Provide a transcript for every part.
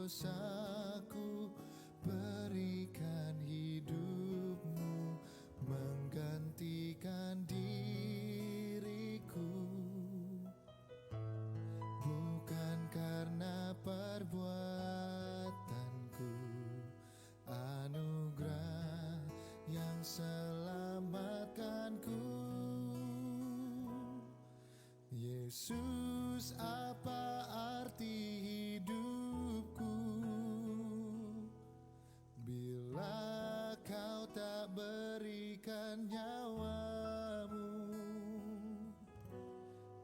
dosaku, berikan hidupmu menggantikan diriku. Bukan karena perbuatanku, anugerah yang selamatkanku. Yesus, apa arti hidupku bila kau tak berikan nyawamu?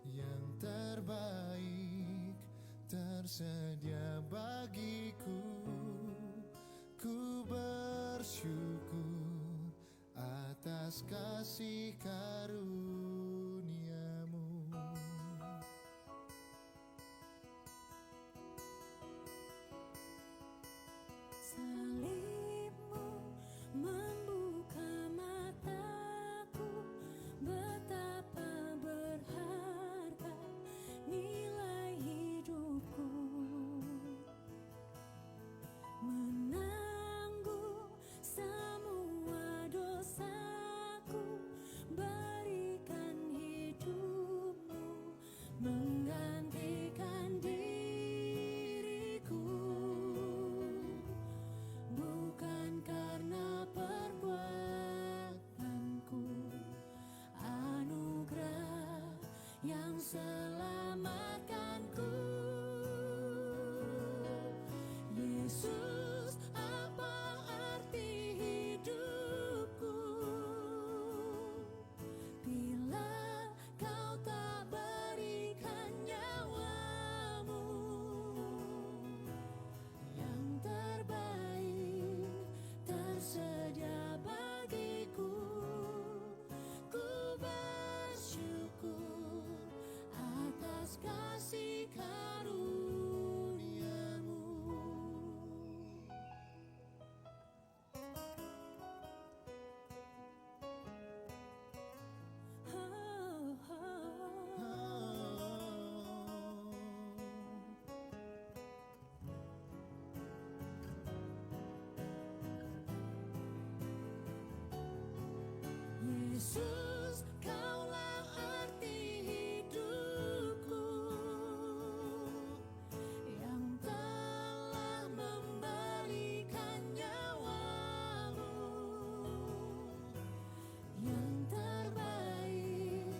Yang terbaik tersedia bagiku. Ku bersyukur atas kasih karuniamu. Salibmu membuka mataku, betapa berharga nilai hidupku. Menanggung semua dosaku, berikan hidupmu menggantikan diriku. Bukan karena perbuatanku, anugerah yang selamatkanku. Yesus, apa arti hidupku bila kau tak berikan nyawamu? Yang terbaik tersedia bagiku. Ku bersyukur atas kasih karuniamu. Oh, oh, Yesus, kaulah arti hidupku, yang telah memberikan nyawamu. Yang terbaik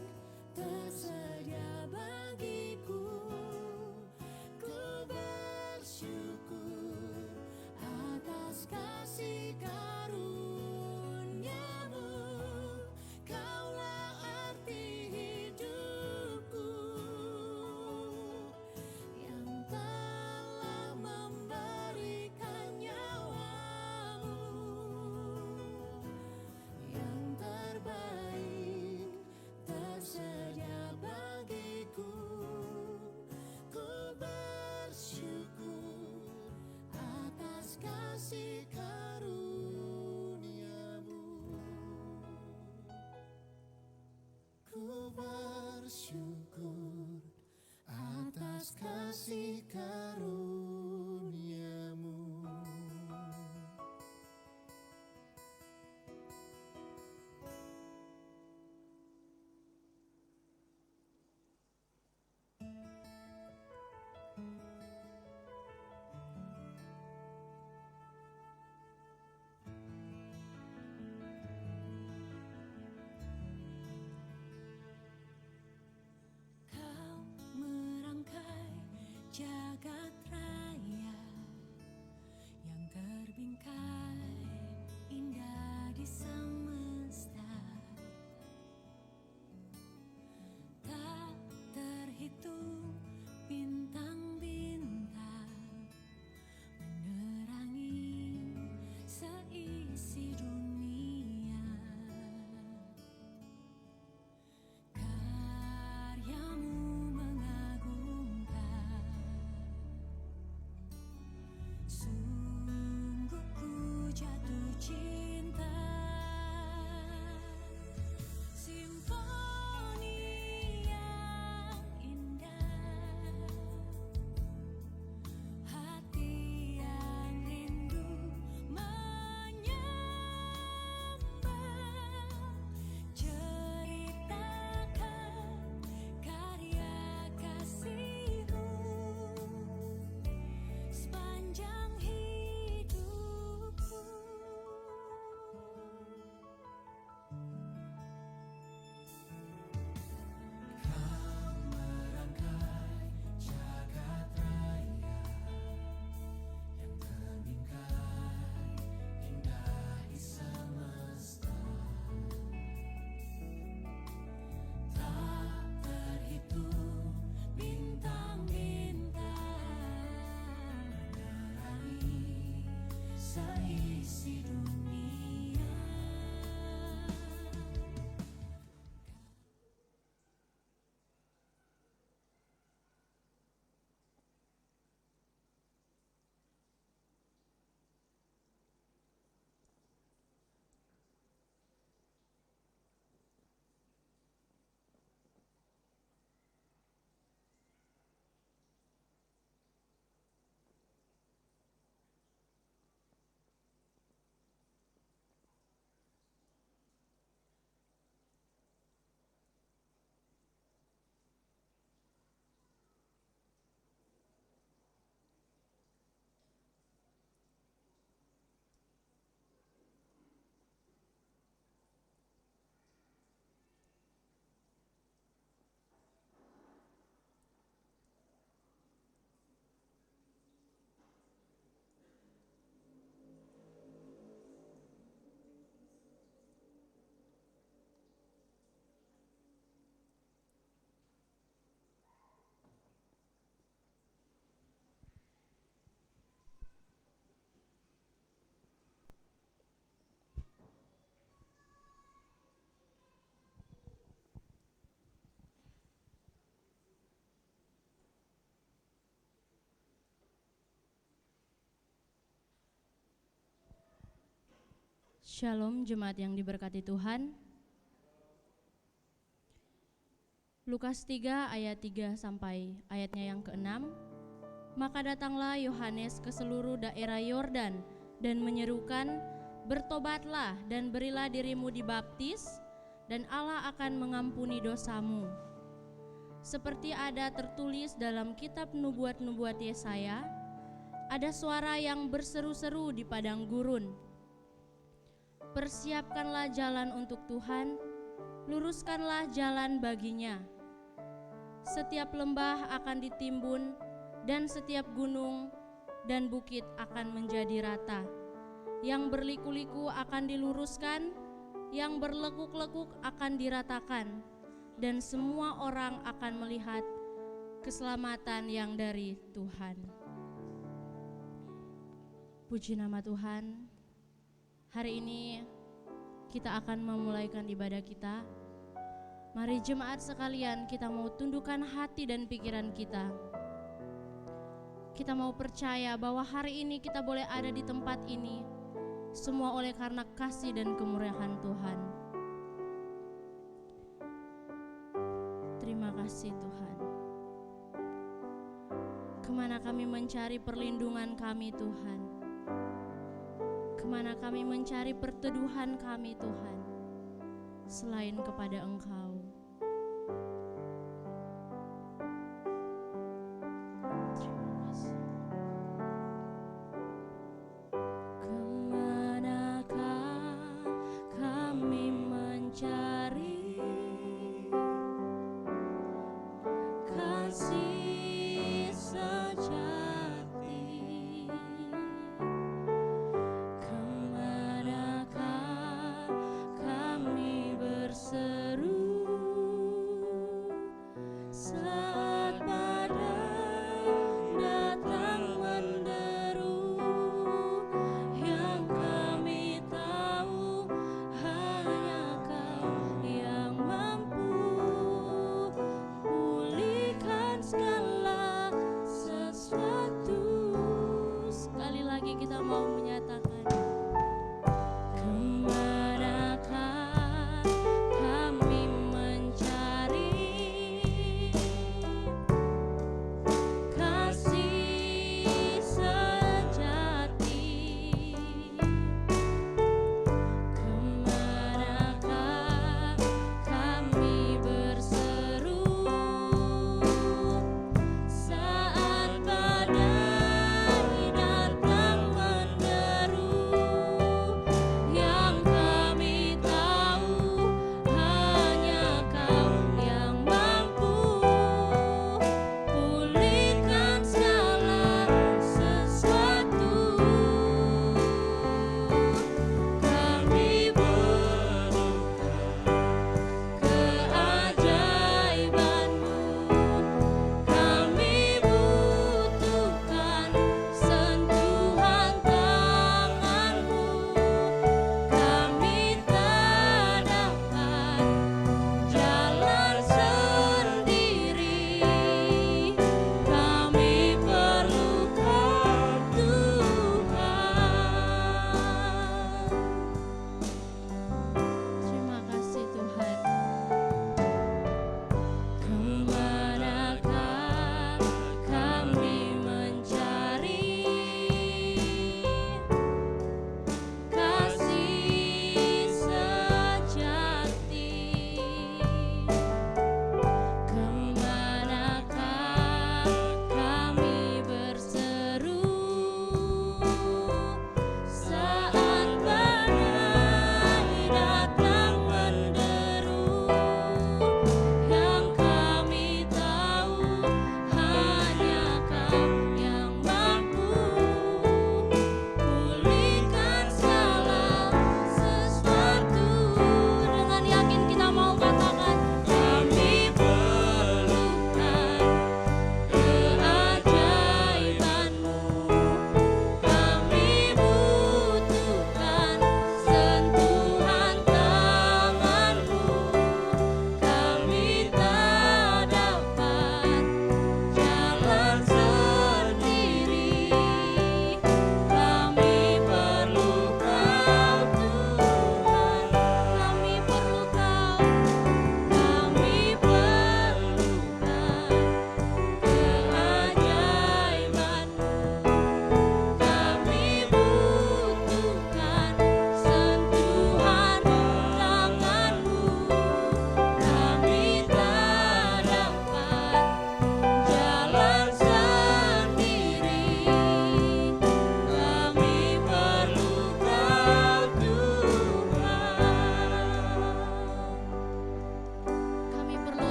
tersedia bagiku. Ku bersyukur atas kasih karuniamu. Kaulah arti hidupku, yang telah memberikan nyawamu. Yang terbaik tersedia bagiku. Ku bersyukur atas kasih karuniamu. Ku bersyukur atas kasih karuniamu. Kau merangkai jagat raya. Shalom jemaat yang diberkati Tuhan. Lukas 3 ayat 3 sampai ayatnya yang ke-6. Maka datanglah Yohanes ke seluruh daerah Yordan dan menyerukan, bertobatlah dan berilah dirimu dibaptis, dan Allah akan mengampuni dosamu. Seperti ada tertulis dalam kitab nubuat-nubuat Yesaya, ada suara yang berseru-seru di padang gurun. Persiapkanlah jalan untuk Tuhan, luruskanlah jalan baginya. Setiap lembah akan ditimbun, dan setiap gunung dan bukit akan menjadi rata. Yang berliku-liku akan diluruskan, yang berlekuk-lekuk akan diratakan, dan semua orang akan melihat keselamatan yang dari Tuhan. Puji nama Tuhan. Hari ini kita akan memulaikan ibadah kita. Mari jemaat sekalian, kita mau tundukkan hati dan pikiran kita. Kita mau percaya bahwa hari ini kita boleh ada di tempat ini, semua oleh karena kasih dan kemurahan Tuhan. Terima kasih Tuhan. Kemana kami mencari perlindungan kami Tuhan? Kemana kami mencari perteduhan kami Tuhan, selain kepada Engkau? Terima kasih. Kemanakah kami mencari kasih sejati? Kemanakah kami berseru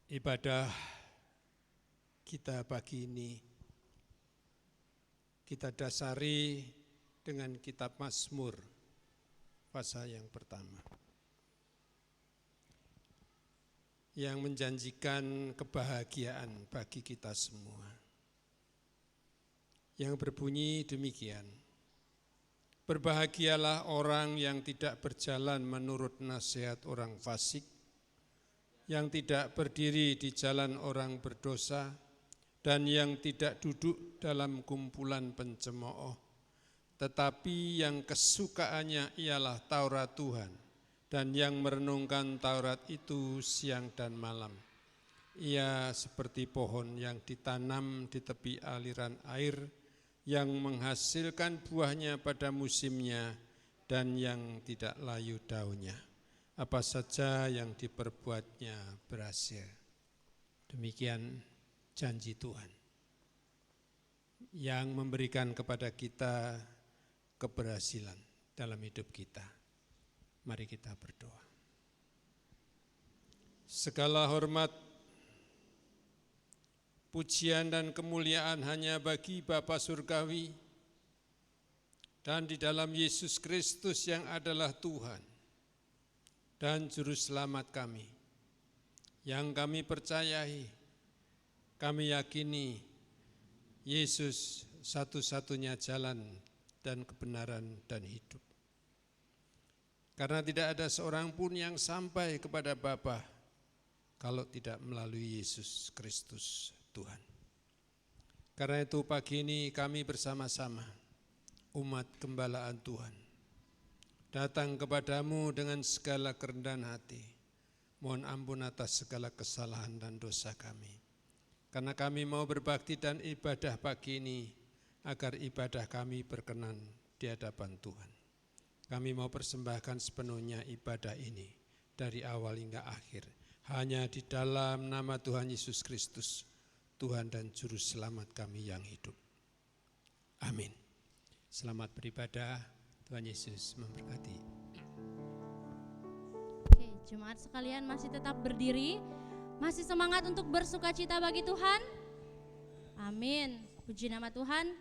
Ibadah kita pagi ini kita dasari dengan kitab Mazmur pasal yang pertama yang menjanjikan kebahagiaan bagi kita semua, yang berbunyi demikian: berbahagialah orang yang tidak berjalan menurut nasihat orang fasik, yang tidak berdiri di jalan orang berdosa, dan yang tidak duduk dalam kumpulan pencemooh, tetapi yang kesukaannya ialah Taurat Tuhan, dan yang merenungkan Taurat itu siang dan malam. Ia seperti pohon yang ditanam di tepi aliran air, yang menghasilkan buahnya pada musimnya, dan yang tidak layu daunnya. Apa saja yang diperbuatnya berhasil. Demikian janji Tuhan yang memberikan kepada kita keberhasilan dalam hidup kita. Mari kita berdoa. Segala hormat, pujian dan kemuliaan hanya bagi Bapa Surgawi dan di dalam Yesus Kristus yang adalah Tuhan dan Juru Selamat kami, yang kami percayai, kami yakini Yesus satu-satunya jalan dan kebenaran dan hidup. Karena tidak ada seorang pun yang sampai kepada Bapa kalau tidak melalui Yesus Kristus Tuhan. Karena itu pagi ini kami bersama-sama umat gembalaan Tuhan datang kepadamu dengan segala kerendahan hati, mohon ampun atas segala kesalahan dan dosa kami. Karena kami mau berbakti dan ibadah pagi ini, agar ibadah kami berkenan di hadapan Tuhan. Kami mau persembahkan sepenuhnya ibadah ini, dari awal hingga akhir, hanya di dalam nama Tuhan Yesus Kristus, Tuhan dan Juru Selamat kami yang hidup. Amin. Selamat beribadah. Tuhan Yesus memberkati. Oke, jemaat sekalian masih tetap berdiri, masih semangat untuk bersuka cita bagi Tuhan. Amin, puji nama Tuhan.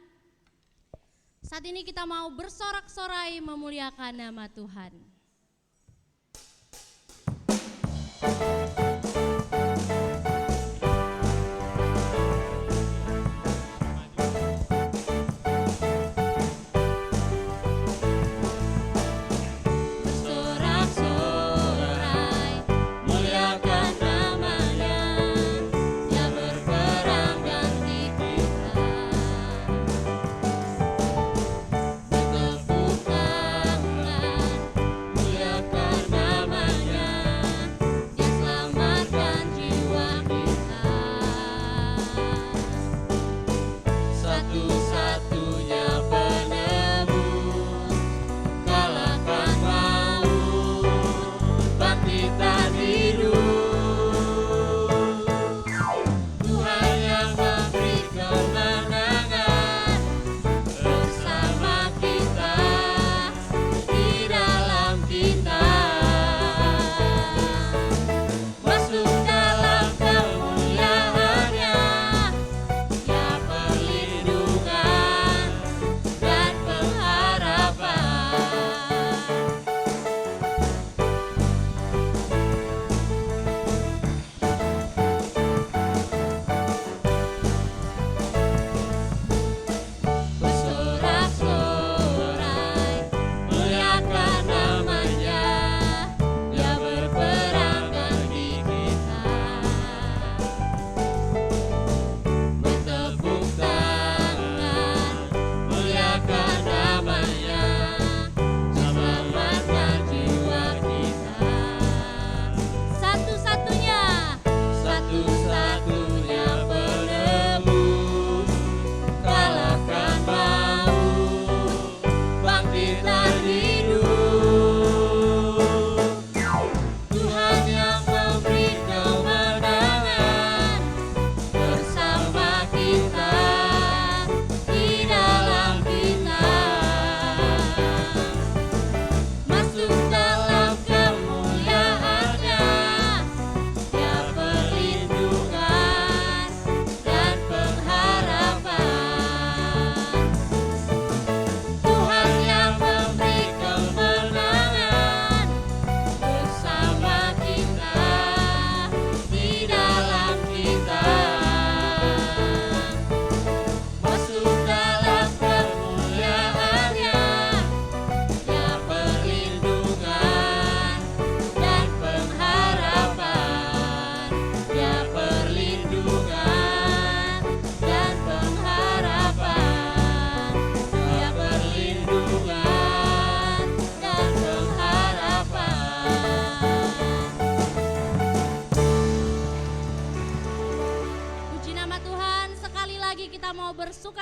Saat ini kita mau bersorak-sorai memuliakan nama Tuhan.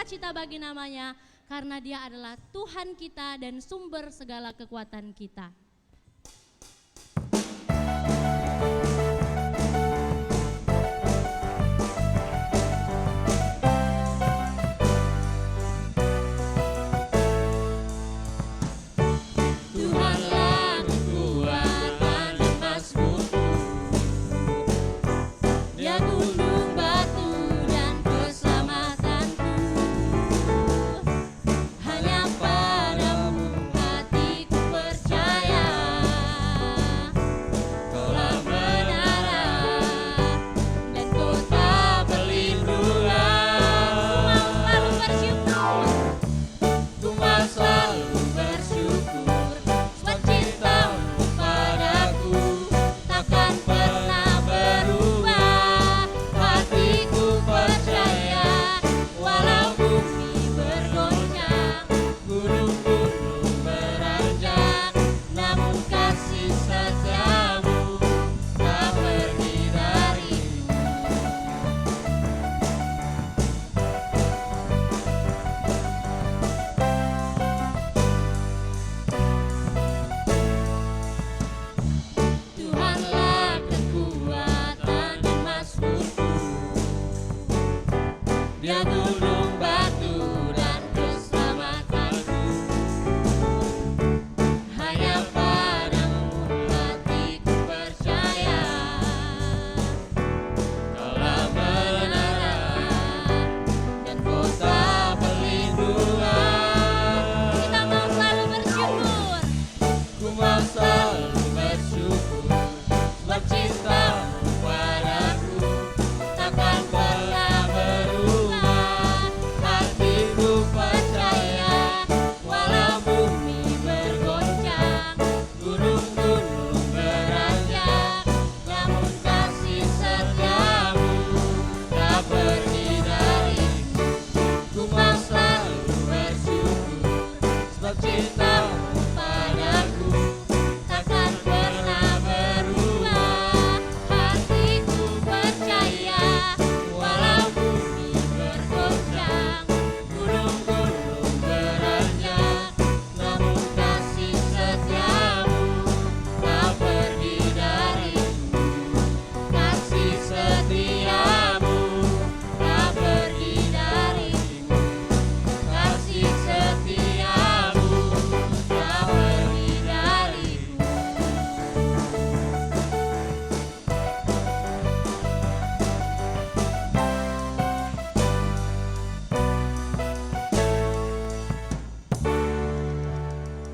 sukacita bagi namanya, karena Dia adalah Tuhan kita dan sumber segala kekuatan kita.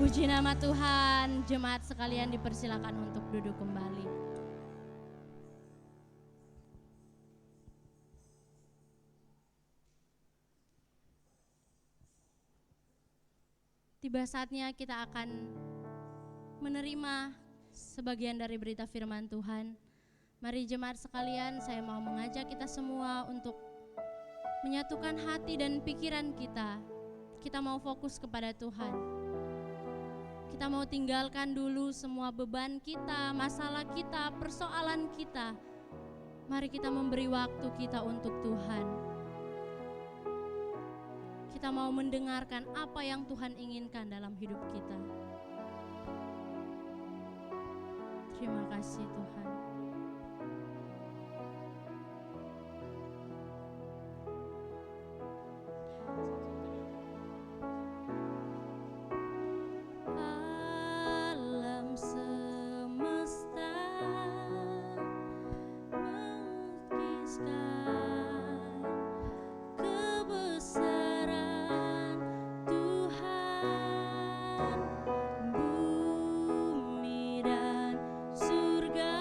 Puji nama Tuhan, jemaat sekalian dipersilakan untuk duduk kembali. Tiba saatnya kita akan menerima sebagian dari berita firman Tuhan. Mari jemaat sekalian, saya mau mengajak kita semua untuk menyatukan hati dan pikiran kita. Kita mau fokus kepada Tuhan. Kita mau tinggalkan dulu semua beban kita, masalah kita, persoalan kita. Mari kita memberi waktu kita untuk Tuhan. Kita mau mendengarkan apa yang Tuhan inginkan dalam hidup kita. Terima kasih Tuhan. Bumi dan surga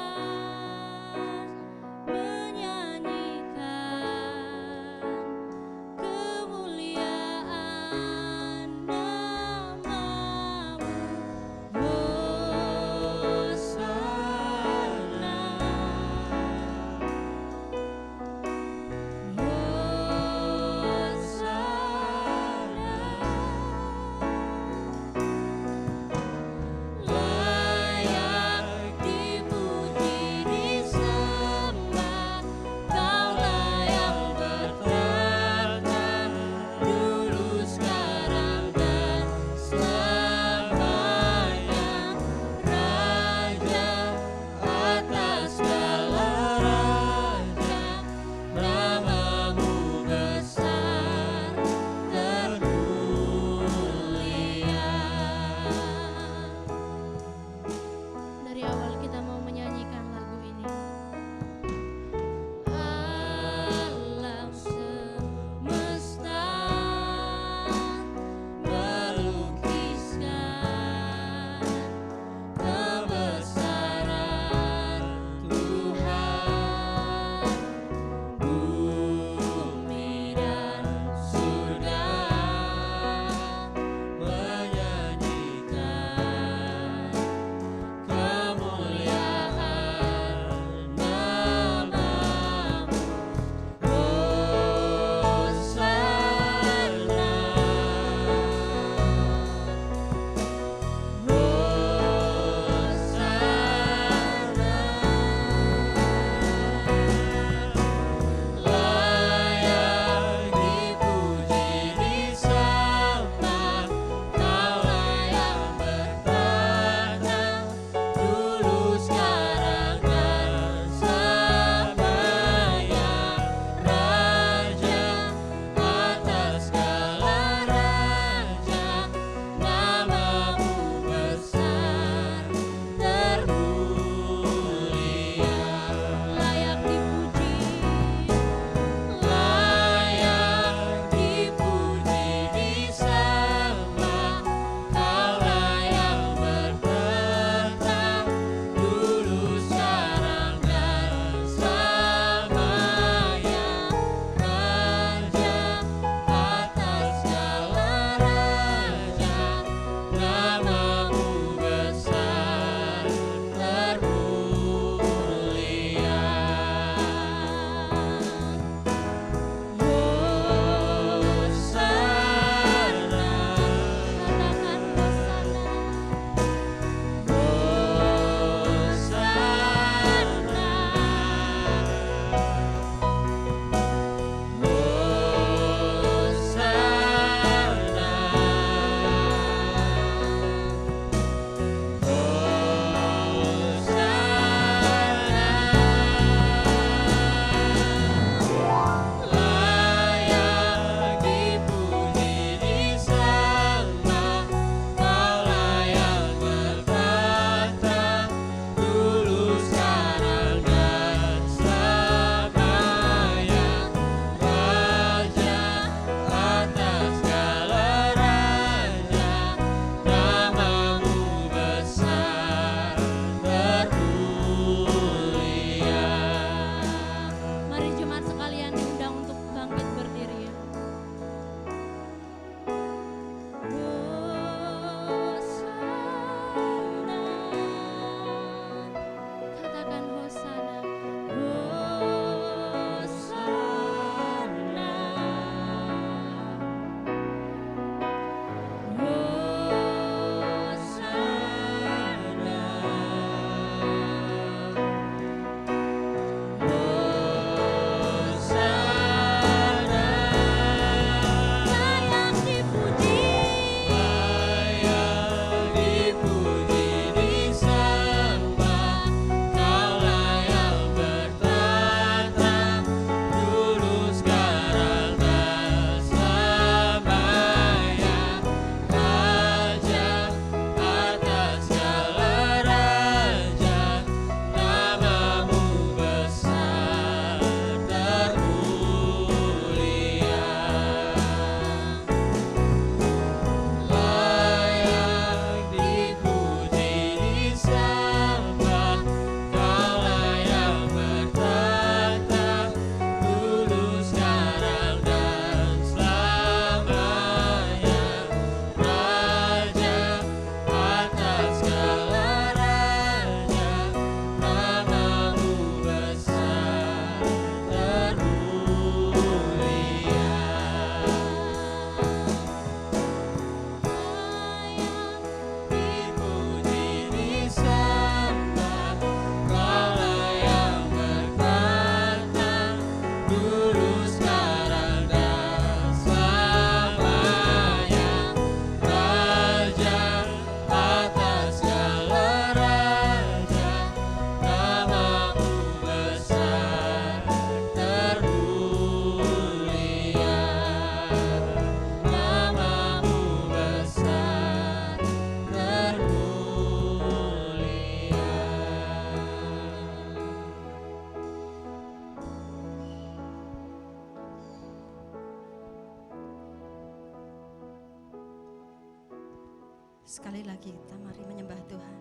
Sekali lagi kita mari menyembah Tuhan.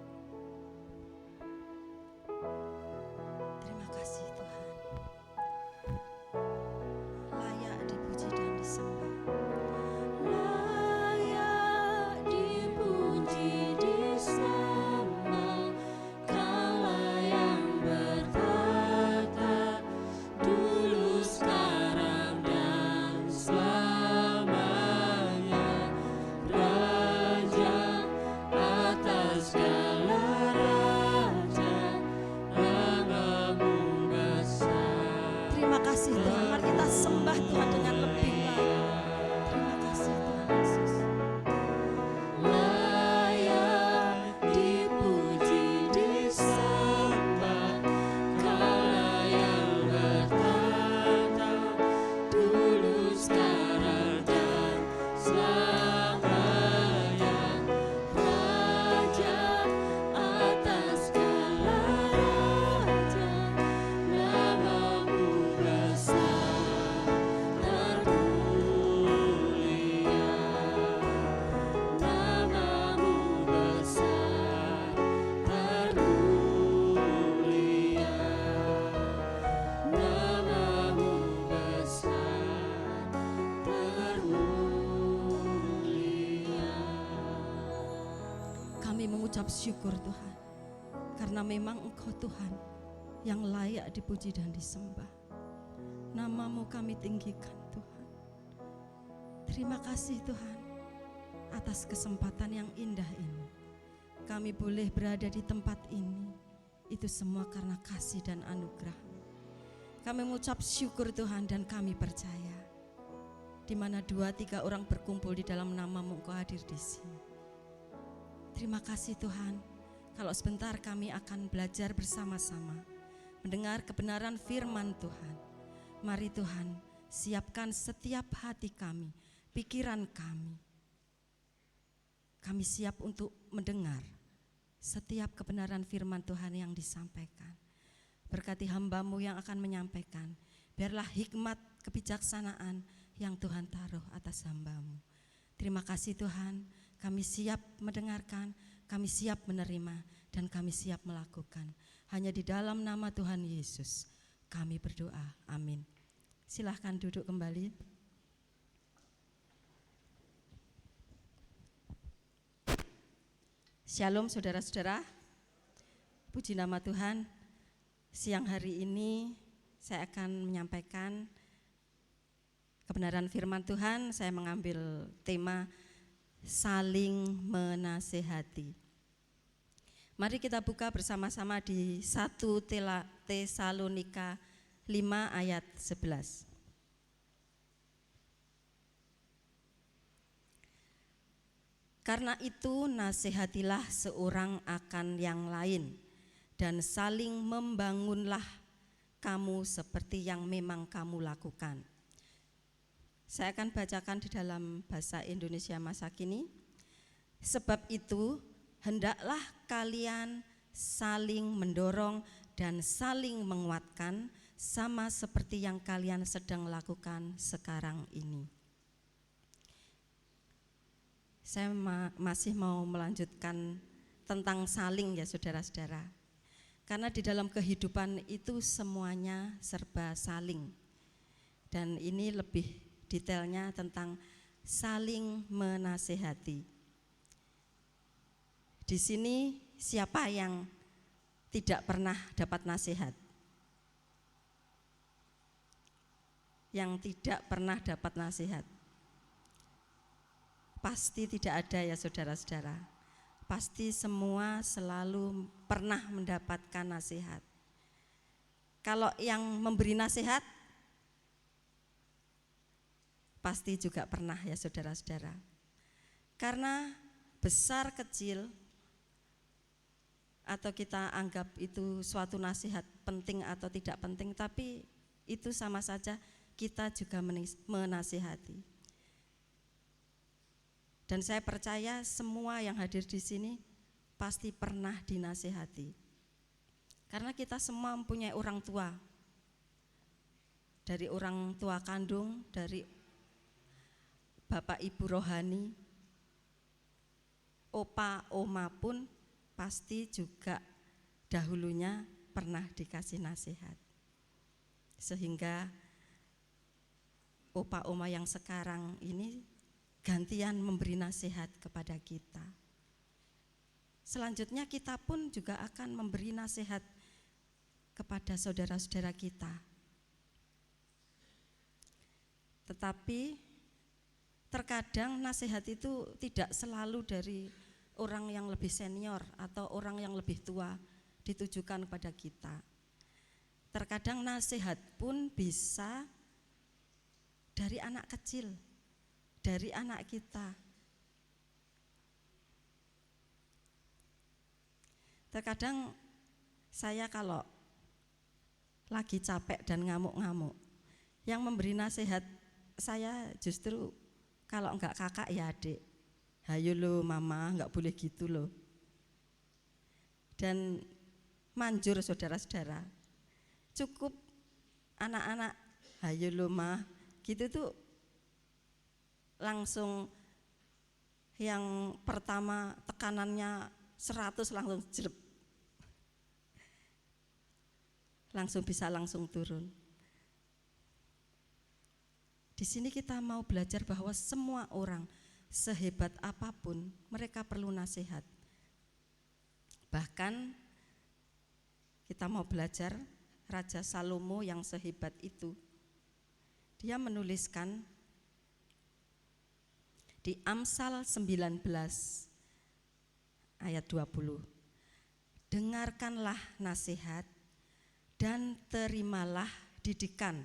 Terima kasih Tuhan. Layak dipuji dan disembah. Layak dipuji disembah, Kaulah yang bertata dulu, sekarang dan selamanya. Raja atas segala raja, namamu besar. Terima kasih Tuhan. Mari kita sembah Tuhan dengan lebih lagi. Terima kasih Tuhan Yesus. Layak dipuji disembah, Kaulah yang bertata dulu, sekarang dan selamanya. Raja atas segala raja, namamu besar termulia. Namamu besar termulia. Namamu besar termulia. Kami mengucap syukur Tuhan, karena memang Engkau Tuhan yang layak dipuji dan disembah. Namamu kami tinggikan Tuhan. Terima kasih Tuhan atas kesempatan yang indah ini. Kami boleh berada di tempat ini, itu semua karena kasih dan anugerah. Kami mengucap syukur Tuhan dan kami percaya, di mana 2-3 orang berkumpul di dalam namamu Engkau hadir di sini. Terima kasih Tuhan, kalau sebentar kami akan belajar bersama-sama, mendengar kebenaran firman Tuhan. Mari Tuhan, siapkan setiap hati kami, pikiran kami. Kami siap untuk mendengar setiap kebenaran firman Tuhan yang disampaikan. Berkati hamba-Mu yang akan menyampaikan, biarlah hikmat kebijaksanaan yang Tuhan taruh atas hamba-Mu. Terima kasih Tuhan, kami siap mendengarkan, kami siap menerima, dan kami siap melakukan. Hanya di dalam nama Tuhan Yesus kami berdoa, amin. Silahkan duduk kembali. Shalom saudara-saudara, puji nama Tuhan. Siang hari ini saya akan menyampaikan kebenaran firman Tuhan. Saya mengambil tema saling menasehati. Mari kita buka bersama-sama di 1 Tesalonika 5 ayat 11. Karena itu nasihatilah seorang akan yang lain dan saling membangunlah kamu seperti yang memang kamu lakukan. Saya akan bacakan di dalam bahasa Indonesia masa kini. Sebab itu hendaklah kalian saling mendorong dan saling menguatkan sama seperti yang kalian sedang lakukan sekarang ini. Saya masih mau melanjutkan tentang saling ya saudara-saudara. Karena di dalam kehidupan itu semuanya serba saling. Dan ini lebih detailnya tentang saling menasehati. Di sini siapa yang tidak pernah dapat nasihat? Yang tidak pernah dapat nasihat? Pasti tidak ada ya saudara-saudara. Pasti semua selalu pernah mendapatkan nasihat. Kalau yang memberi nasihat, pasti juga pernah ya saudara-saudara. Karena besar kecil atau kita anggap itu suatu nasihat penting atau tidak penting, tapi itu sama saja kita juga menasihati. Dan saya percaya semua yang hadir di sini pasti pernah dinasihati. Karena kita semua mempunyai orang tua. Dari orang tua kandung, dari bapak ibu rohani, opa oma pun pasti juga dahulunya pernah dikasih nasihat. Sehingga opa oma yang sekarang ini gantian memberi nasihat kepada kita. Selanjutnya kita pun juga akan memberi nasihat kepada saudara-saudara kita. Tetapi terkadang nasihat itu tidak selalu dari orang yang lebih senior atau orang yang lebih tua ditujukan kepada kita. Terkadang nasihat pun bisa dari anak kecil, dari anak kita. Terkadang saya kalau lagi capek dan ngamuk-ngamuk, yang memberi nasihat saya justru kalau enggak kakak ya adik. Hayo lo mama, enggak boleh gitu loh. Dan manjur saudara-saudara, cukup anak-anak hayo lo ma, gitu tuh langsung yang pertama tekanannya 100 langsung jelek. Langsung bisa langsung turun. Di sini kita mau belajar bahwa semua orang sehebat apapun mereka perlu nasihat. Bahkan kita mau belajar Raja Salomo yang sehebat itu. Dia menuliskan di Amsal 19 ayat 20. Dengarkanlah nasihat dan terimalah didikan,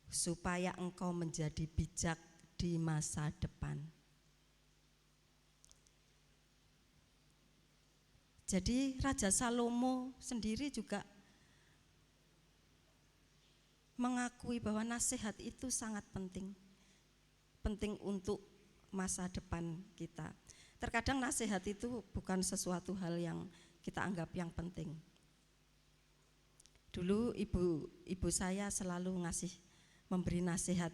supaya engkau menjadi bijak di masa depan. Jadi Raja Salomo sendiri juga mengakui bahwa nasihat itu sangat penting. Penting untuk masa depan kita. Terkadang nasihat itu bukan sesuatu hal yang kita anggap yang penting. Dulu ibu saya selalu memberi nasihat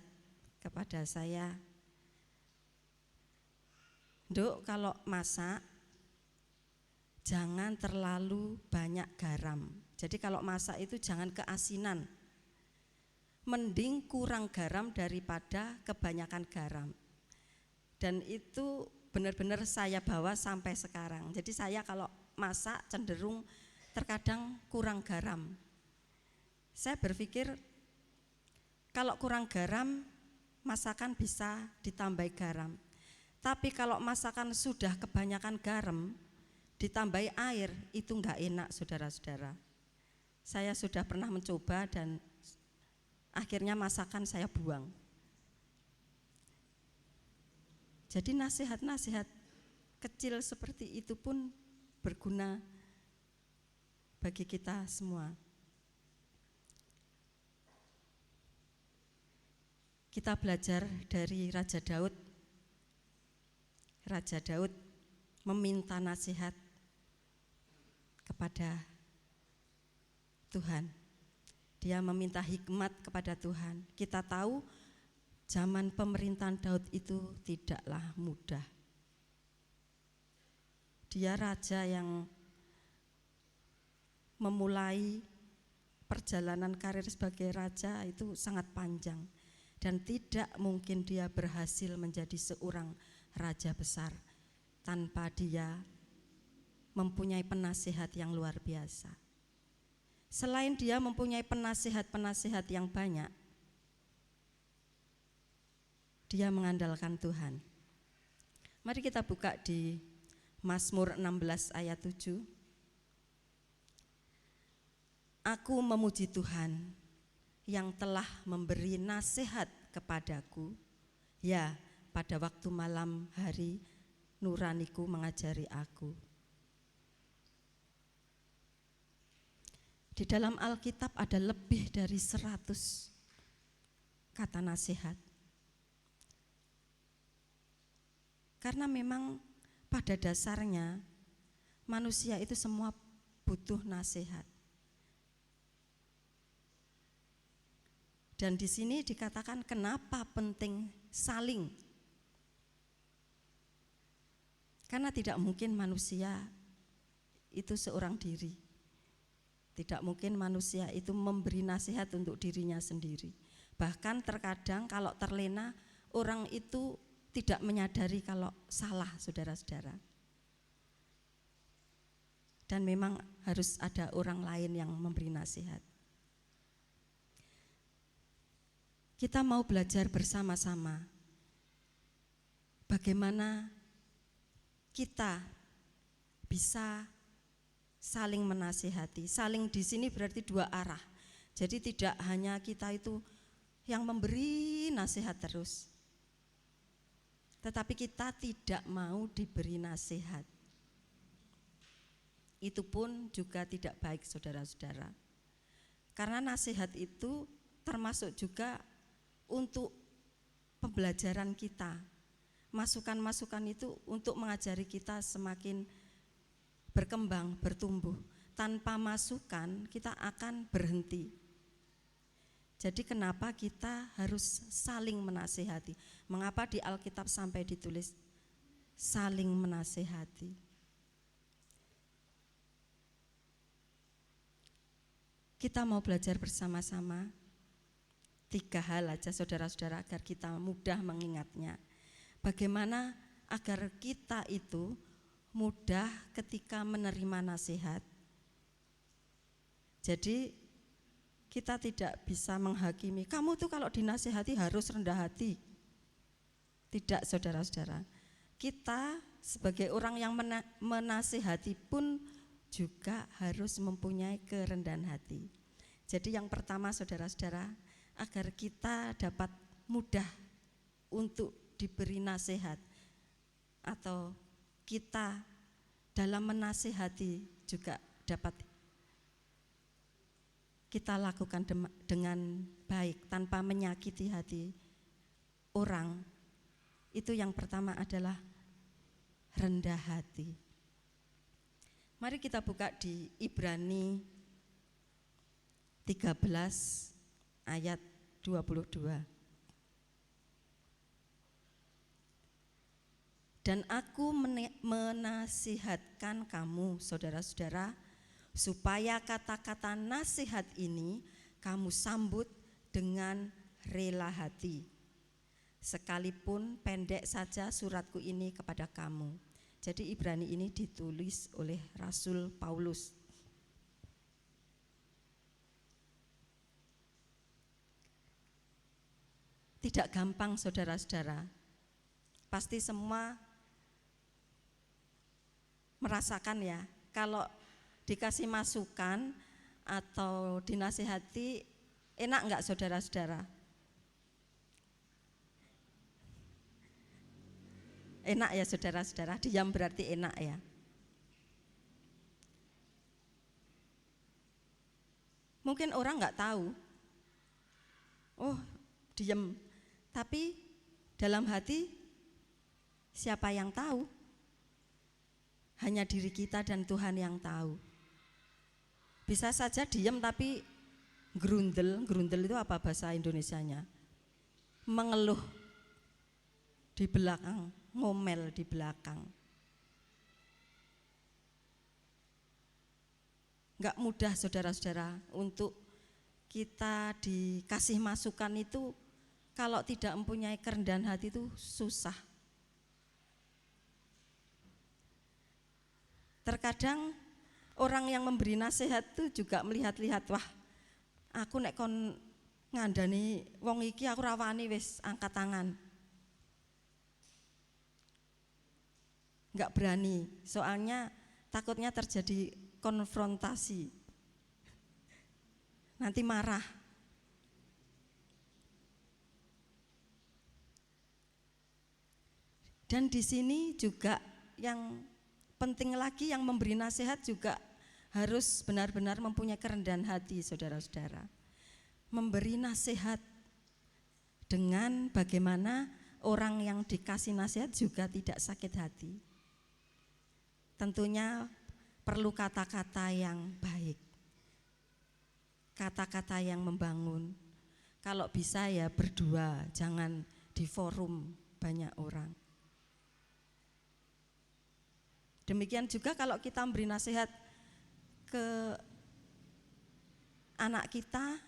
kepada saya. Dok, kalau masak jangan terlalu banyak garam. Jadi kalau masak itu jangan keasinan. Mending kurang garam daripada kebanyakan garam. Dan itu benar-benar saya bawa sampai sekarang. Jadi saya kalau masak cenderung terkadang kurang garam. Saya berpikir kalau kurang garam, masakan bisa ditambahi garam. Tapi kalau masakan sudah kebanyakan garam, ditambahi air, itu enggak enak saudara-saudara. Saya sudah pernah mencoba dan akhirnya masakan saya buang. Jadi nasihat-nasihat kecil seperti itu pun berguna bagi kita semua. Kita belajar dari Raja Daud. Raja Daud meminta nasihat kepada Tuhan. Dia meminta hikmat kepada Tuhan. Kita tahu zaman pemerintahan Daud itu tidaklah mudah. Dia raja yang memulai perjalanan karir sebagai raja itu sangat panjang. Dan tidak mungkin dia berhasil menjadi seorang raja besar tanpa dia mempunyai penasihat yang luar biasa. Selain dia mempunyai penasihat-penasihat yang banyak, dia mengandalkan Tuhan. Mari kita buka di Mazmur 16 ayat 7. Aku memuji Tuhan yang telah memberi nasihat kepadaku. Ya, pada waktu malam hari nuraniku mengajari aku. Di dalam Alkitab ada lebih dari 100 kata nasihat. Karena memang pada dasarnya manusia itu semua butuh nasihat. Dan di sini dikatakan kenapa penting saling. Karena tidak mungkin manusia itu seorang diri. Tidak mungkin manusia itu memberi nasihat untuk dirinya sendiri. Bahkan terkadang kalau terlena, orang itu tidak menyadari kalau salah, saudara-saudara. Dan memang harus ada orang lain yang memberi nasihat. Kita mau belajar bersama-sama bagaimana kita bisa saling menasihati. Saling di sini berarti dua arah. Jadi tidak hanya kita itu yang memberi nasihat terus, tetapi kita tidak mau diberi nasihat. Itu pun juga tidak baik, saudara-saudara. Karena nasihat itu termasuk juga untuk pembelajaran kita. Masukan-masukan itu untuk mengajari kita semakin berkembang, bertumbuh. Tanpa masukan kita akan berhenti. Jadi kenapa kita harus saling menasihati? Mengapa di Alkitab sampai ditulis saling menasihati? Kita mau belajar bersama-sama 3 hal aja, saudara-saudara, agar kita mudah mengingatnya. Bagaimana agar kita itu mudah ketika menerima nasihat. Jadi kita tidak bisa menghakimi, kamu tuh kalau dinasihati harus rendah hati. Tidak, saudara-saudara. Kita sebagai orang yang menasihati pun juga harus mempunyai kerendahan hati. Jadi yang pertama, saudara-saudara, agar kita dapat mudah untuk diberi nasihat, atau kita dalam menasihati juga dapat kita lakukan dengan baik tanpa menyakiti hati orang. Itu yang pertama adalah rendah hati. Mari kita buka di Ibrani 13 ayat 22. Dan aku menasihatkan kamu, saudara-saudara, supaya kata-kata nasihat ini kamu sambut dengan rela hati. Sekalipun pendek saja suratku ini kepada kamu. Jadi Ibrani ini ditulis oleh Rasul Paulus. Tidak gampang, saudara-saudara. Pasti semua merasakan ya, kalau dikasih masukan atau dinasihati, enak enggak, saudara-saudara? Enak ya, saudara-saudara, diam berarti enak ya. Mungkin orang enggak tahu, oh diam, tapi dalam hati siapa yang tahu? Hanya diri kita dan Tuhan yang tahu. Bisa saja diam tapi gerundel. Gerundel itu apa bahasa Indonesianya? Mengeluh di belakang, ngomel di belakang. Enggak mudah, saudara-saudara, untuk kita dikasih masukan itu. Kalau tidak mempunyai kerendahan hati itu susah. Terkadang orang yang memberi nasihat itu juga melihat-lihat, wah aku nek kon ngandani wong iki aku rawani wis angkat tangan. Enggak berani, soalnya takutnya terjadi konfrontasi. Nanti marah. Dan di sini juga yang penting lagi, yang memberi nasihat juga harus benar-benar mempunyai kerendahan hati, saudara-saudara. Memberi nasihat dengan bagaimana orang yang dikasih nasihat juga tidak sakit hati. Tentunya perlu kata-kata yang baik, kata-kata yang membangun. Kalau bisa ya berdua, jangan di forum banyak orang. Demikian juga kalau kita memberi nasihat ke anak kita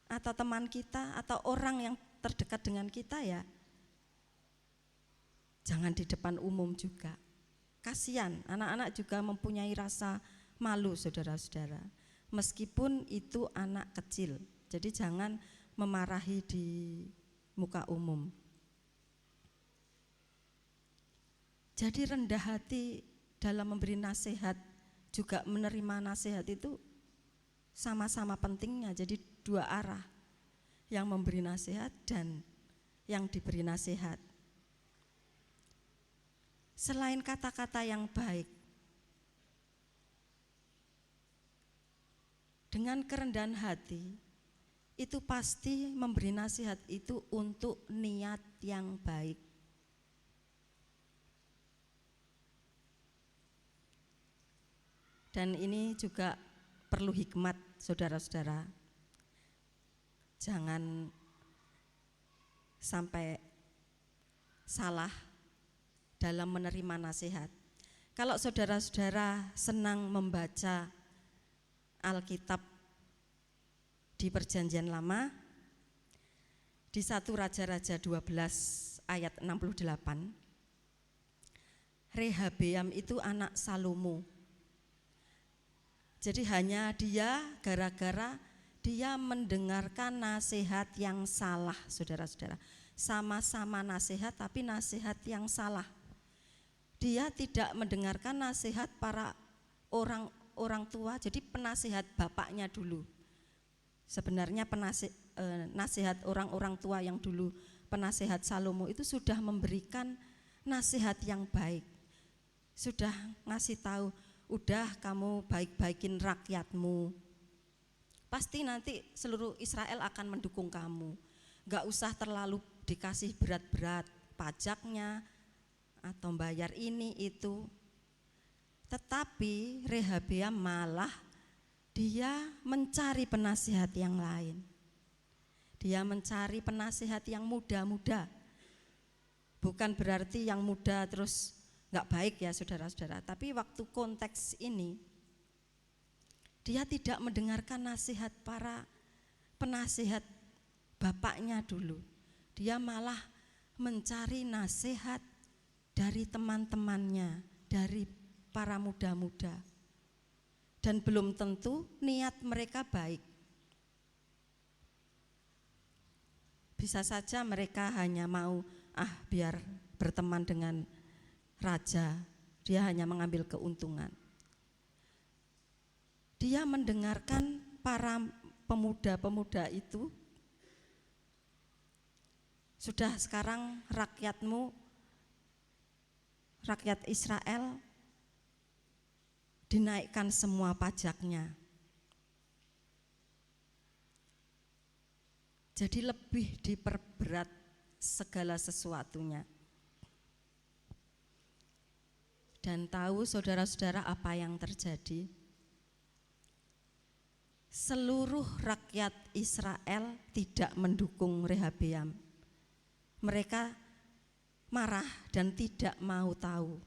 atau teman kita atau orang yang terdekat dengan kita, ya jangan di depan umum juga. Kasihan, anak-anak juga mempunyai rasa malu, saudara-saudara. Meskipun itu anak kecil, jadi jangan memarahi di muka umum. Jadi rendah hati dalam memberi nasihat, juga menerima nasihat itu sama-sama pentingnya. Jadi dua arah, yang memberi nasihat dan yang diberi nasihat. Selain kata-kata yang baik, dengan kerendahan hati, itu pasti memberi nasihat itu untuk niat yang baik. Dan ini juga perlu hikmat, saudara-saudara. Jangan sampai salah dalam menerima nasihat. Kalau saudara-saudara senang membaca Alkitab di Perjanjian Lama, di 1 Raja-Raja 12 ayat 68, Rehabeam itu anak Salomo. Jadi hanya dia, gara-gara dia mendengarkan nasihat yang salah, saudara-saudara. Sama-sama nasihat, tapi nasihat yang salah. Dia tidak mendengarkan nasihat para orang tua, jadi penasihat bapaknya dulu. Sebenarnya nasihat orang-orang tua yang dulu, penasihat Salomo itu sudah memberikan nasihat yang baik. Sudah ngasih tahu, udah kamu baik-baikin rakyatmu, pasti nanti seluruh Israel akan mendukung kamu. Gak usah terlalu dikasih berat-berat pajaknya atau bayar ini itu. Tetapi Rehabeam malah dia mencari penasihat yang lain. Dia mencari penasihat yang muda-muda. Bukan berarti yang muda terus gak baik ya saudara-saudara, tapi waktu konteks ini dia tidak mendengarkan nasihat para penasihat bapaknya dulu. Dia malah mencari nasihat dari teman-temannya, dari para muda-muda. Dan belum tentu niat mereka baik. Bisa saja mereka hanya mau biar berteman dengan raja, dia hanya mengambil keuntungan. Dia mendengarkan para pemuda-pemuda itu, sudah sekarang rakyatmu, rakyat Israel dinaikkan semua pajaknya. Jadi lebih diperberat segala sesuatunya. Dan tahu saudara-saudara apa yang terjadi? Seluruh rakyat Israel tidak mendukung Rehabeam. Mereka marah dan tidak mau tahu.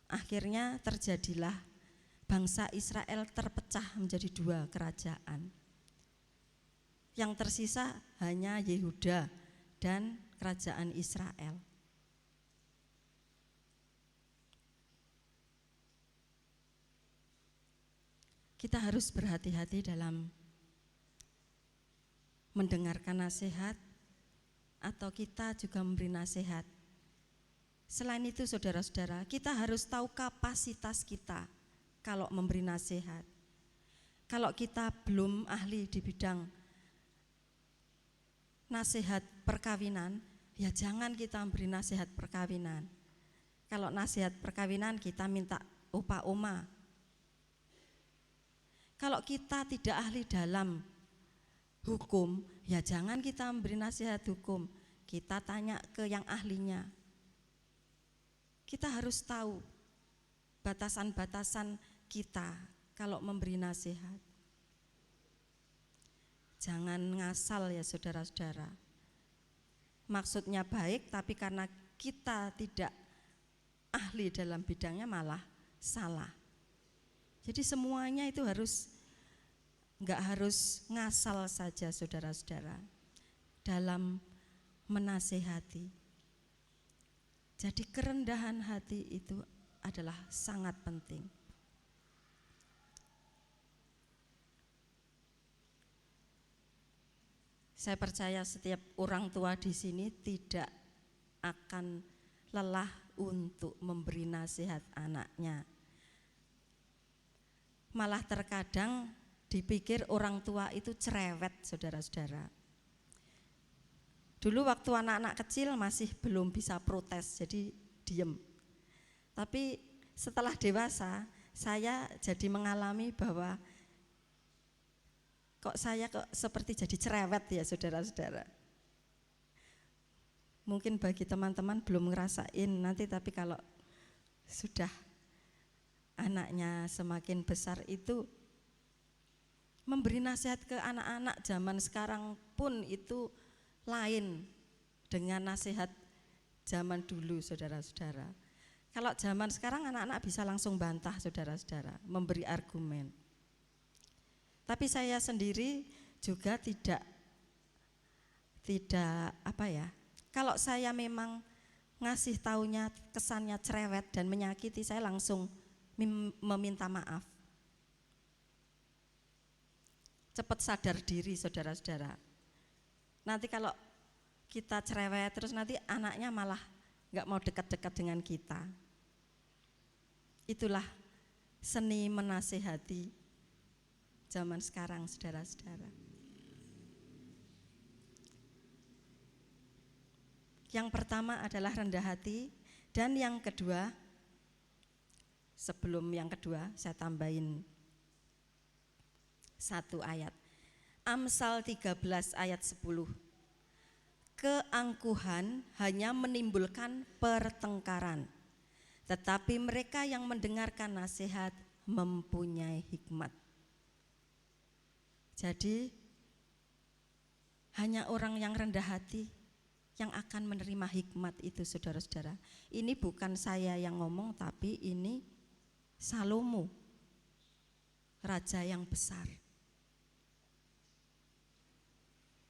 Akhirnya terjadilah bangsa Israel terpecah menjadi dua kerajaan. Yang tersisa hanya Yehuda dan kerajaan Israel. Kita harus berhati-hati dalam mendengarkan nasihat atau kita juga memberi nasihat. Selain itu saudara-saudara, kita harus tahu kapasitas kita kalau memberi nasihat. Kalau kita belum ahli di bidang nasihat perkawinan, ya jangan kita memberi nasihat perkawinan. Kalau nasihat perkawinan kita minta opa oma. Kalau kita tidak ahli dalam hukum, ya jangan kita memberi nasihat hukum. Kita tanya ke yang ahlinya. Kita harus tahu batasan-batasan kita kalau memberi nasihat. Jangan ngasal ya saudara-saudara. Maksudnya baik, tapi karena kita tidak ahli dalam bidangnya malah salah. Jadi semuanya itu nggak harus ngasal saja saudara-saudara dalam menasehati. Jadi kerendahan hati itu adalah sangat penting. Saya percaya setiap orang tua di sini tidak akan lelah untuk memberi nasihat anaknya. Malah terkadang dipikir orang tua itu cerewet, saudara-saudara. Dulu waktu anak-anak kecil masih belum bisa protes, jadi diem. Tapi setelah dewasa, saya jadi mengalami bahwa kok saya seperti jadi cerewet ya saudara-saudara. Mungkin bagi teman-teman belum ngerasain nanti, tapi kalau sudah anaknya semakin besar itu memberi nasihat ke anak-anak zaman sekarang pun itu lain dengan nasihat zaman dulu saudara-saudara. Kalau zaman sekarang anak-anak bisa langsung bantah saudara-saudara, memberi argumen. Tapi saya sendiri juga tidak kalau saya memang ngasih taunya kesannya cerewet dan menyakiti, saya langsung meminta maaf. Cepat sadar diri saudara-saudara. Nanti kalau kita cerewet terus nanti anaknya malah nggak mau dekat-dekat dengan kita. Itulah seni menasehati zaman sekarang saudara-saudara. Yang pertama adalah rendah hati, dan yang kedua, sebelum yang kedua saya tambahin satu ayat. Amsal 13 ayat 10. Keangkuhan hanya menimbulkan pertengkaran, tetapi mereka yang mendengarkan nasihat mempunyai hikmat. Jadi hanya orang yang rendah hati yang akan menerima hikmat itu saudara-saudara. Ini bukan saya yang ngomong, tapi ini Salomo, raja yang besar.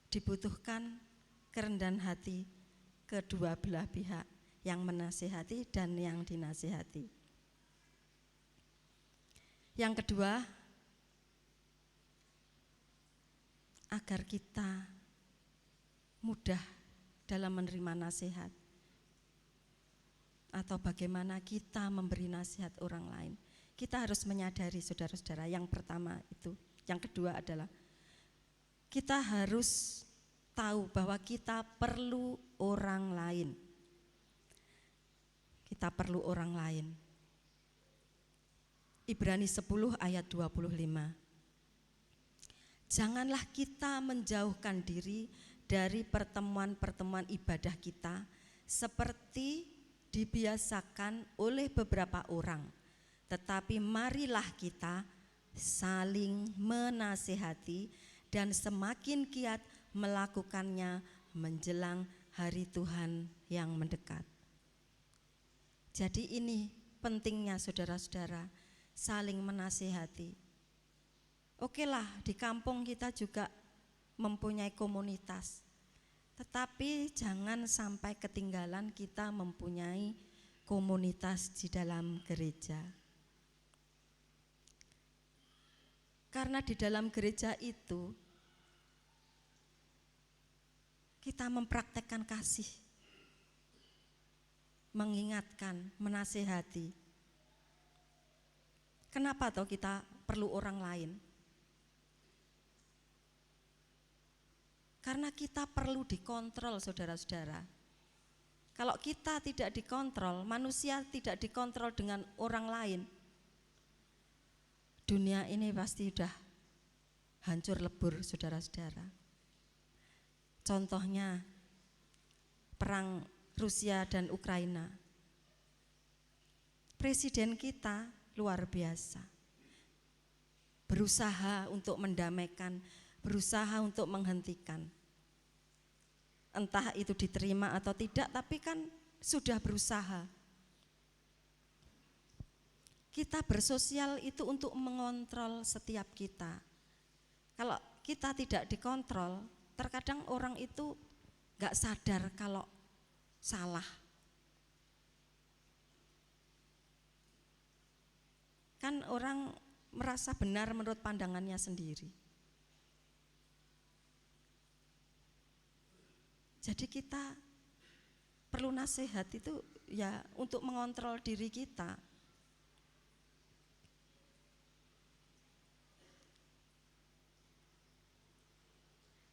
Dibutuhkan kerendahan hati kedua belah pihak, yang menasihati dan yang dinasihati. Yang kedua, agar kita mudah dalam menerima nasihat, atau bagaimana kita memberi nasihat orang lain. Kita harus menyadari saudara-saudara, yang pertama itu, yang kedua adalah kita harus tahu bahwa kita perlu orang lain. Kita perlu orang lain. Ibrani 10 ayat 25. Janganlah kita menjauhkan diri dari pertemuan-pertemuan ibadah kita seperti dibiasakan oleh beberapa orang, tetapi marilah kita saling menasihati dan semakin giat melakukannya menjelang hari Tuhan yang mendekat. Jadi ini pentingnya saudara-saudara, saling menasihati. Oke lah, di kampung kita juga mempunyai komunitas, tetapi jangan sampai ketinggalan kita mempunyai komunitas di dalam gereja. Karena di dalam gereja itu kita mempraktekkan kasih, mengingatkan, menasehati. Kenapa toh kita perlu orang lain? Karena kita perlu dikontrol saudara-saudara. Kalau kita tidak dikontrol, manusia tidak dikontrol dengan orang lain, dunia ini pasti sudah hancur lebur saudara-saudara. Contohnya perang Rusia dan Ukraina. Presiden kita luar biasa, berusaha untuk mendamaikan, berusaha untuk menghentikan. Entah itu diterima atau tidak, tapi kan sudah berusaha. Kita bersosial itu untuk mengontrol setiap kita. Kalau kita tidak dikontrol, terkadang orang itu gak sadar kalau salah. Kan orang merasa benar menurut pandangannya sendiri. Jadi kita perlu nasihat itu ya untuk mengontrol diri kita.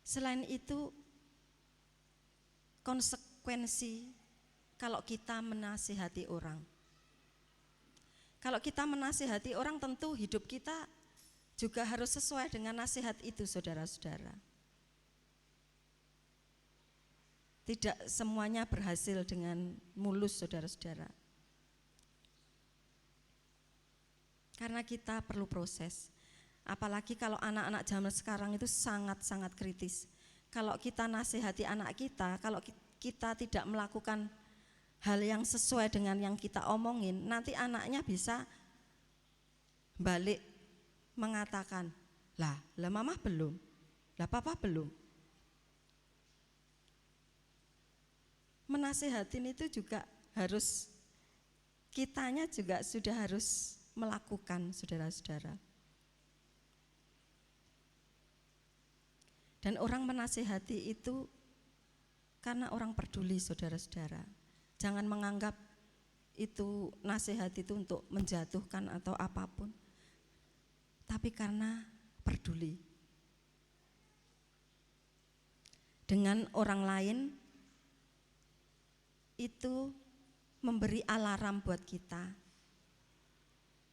Selain itu, konsekuensi kalau kita menasihati orang. Kalau kita menasihati orang, tentu hidup kita juga harus sesuai dengan nasihat itu, saudara-saudara. Tidak semuanya berhasil dengan mulus, saudara-saudara. Karena kita perlu proses. Apalagi kalau anak-anak zaman sekarang itu sangat-sangat kritis. Kalau kita nasihati anak kita, kalau kita tidak melakukan hal yang sesuai dengan yang kita omongin, nanti anaknya bisa balik mengatakan, lah mama belum, lah papa belum. Menasihatin itu juga harus, kitanya juga sudah harus melakukan, saudara-saudara. Dan orang menasihati itu karena orang peduli, saudara-saudara. Jangan menganggap itu nasihat itu untuk menjatuhkan atau apapun, tapi karena peduli dengan orang lain. Itu memberi alarm buat kita.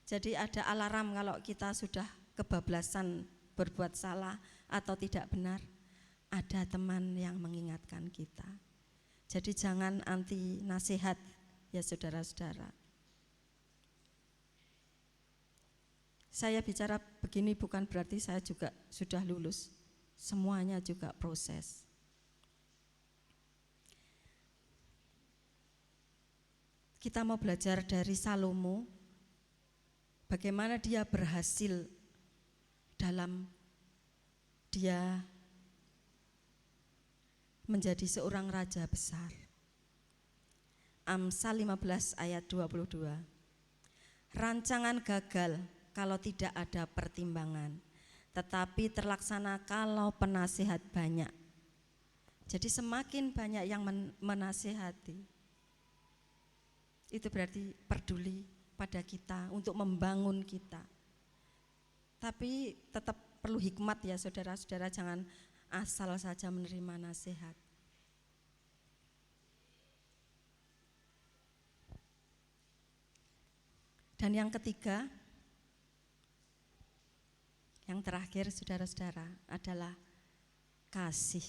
Jadi ada alarm kalau kita sudah kebablasan berbuat salah atau tidak benar, ada teman yang mengingatkan kita. Jadi jangan anti nasihat ya saudara-saudara. Saya bicara begini bukan berarti saya juga sudah lulus. Semuanya juga proses. Kita mau belajar dari Salomo, bagaimana dia berhasil dalam dia menjadi seorang raja besar. Amsal 15 ayat 22. Rancangan gagal kalau tidak ada pertimbangan, tetapi terlaksana kalau penasihat banyak. Jadi semakin banyak yang menasihati, itu berarti peduli pada kita untuk membangun kita. Tapi tetap perlu hikmat ya saudara-saudara, jangan asal saja menerima nasihat. Dan yang ketiga, yang terakhir saudara-saudara adalah kasih.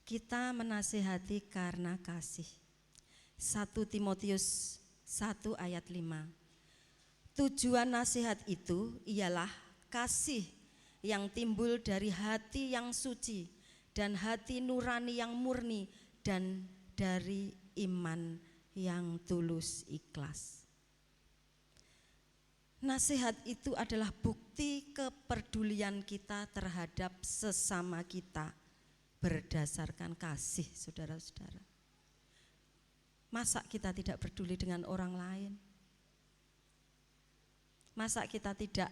Kita menasihati karena kasih. 1 Timotius 1 ayat 5. Tujuan nasihat itu ialah kasih yang timbul dari hati yang suci dan hati nurani yang murni dan dari iman yang tulus ikhlas. Nasihat itu adalah bukti kepedulian kita terhadap sesama kita berdasarkan kasih, saudara-saudara. Masa kita tidak peduli dengan orang lain? Masa kita tidak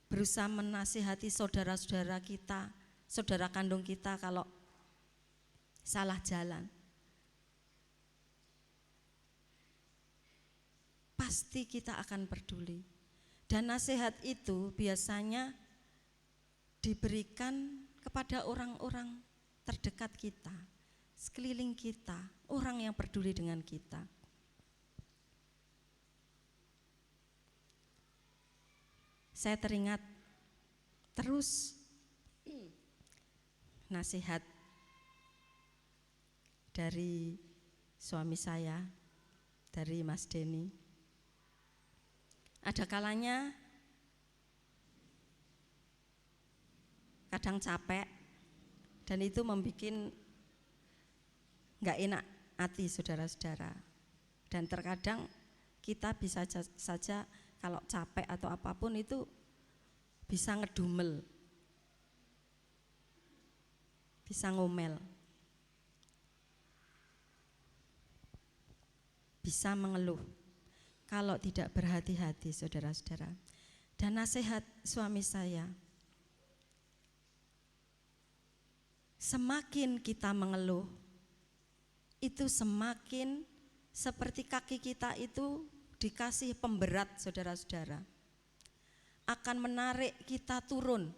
berusaha menasihati saudara-saudara kita, saudara kandung kita kalau salah jalan? Pasti kita akan peduli. Dan nasihat itu biasanya diberikan kepada orang-orang terdekat kita, sekeliling kita, orang yang peduli dengan kita. Saya teringat terus nasihat dari suami saya, dari Mas Denny. Ada kalanya kadang capek dan itu membuat nggak enak hati saudara-saudara. Dan terkadang kita bisa saja kalau capek atau apapun itu bisa ngedumel, bisa ngomel, bisa mengeluh kalau tidak berhati-hati, saudara-saudara. Dan nasihat suami saya, semakin kita mengeluh, itu semakin seperti kaki kita itu dikasih pemberat, saudara-saudara, akan menarik kita turun.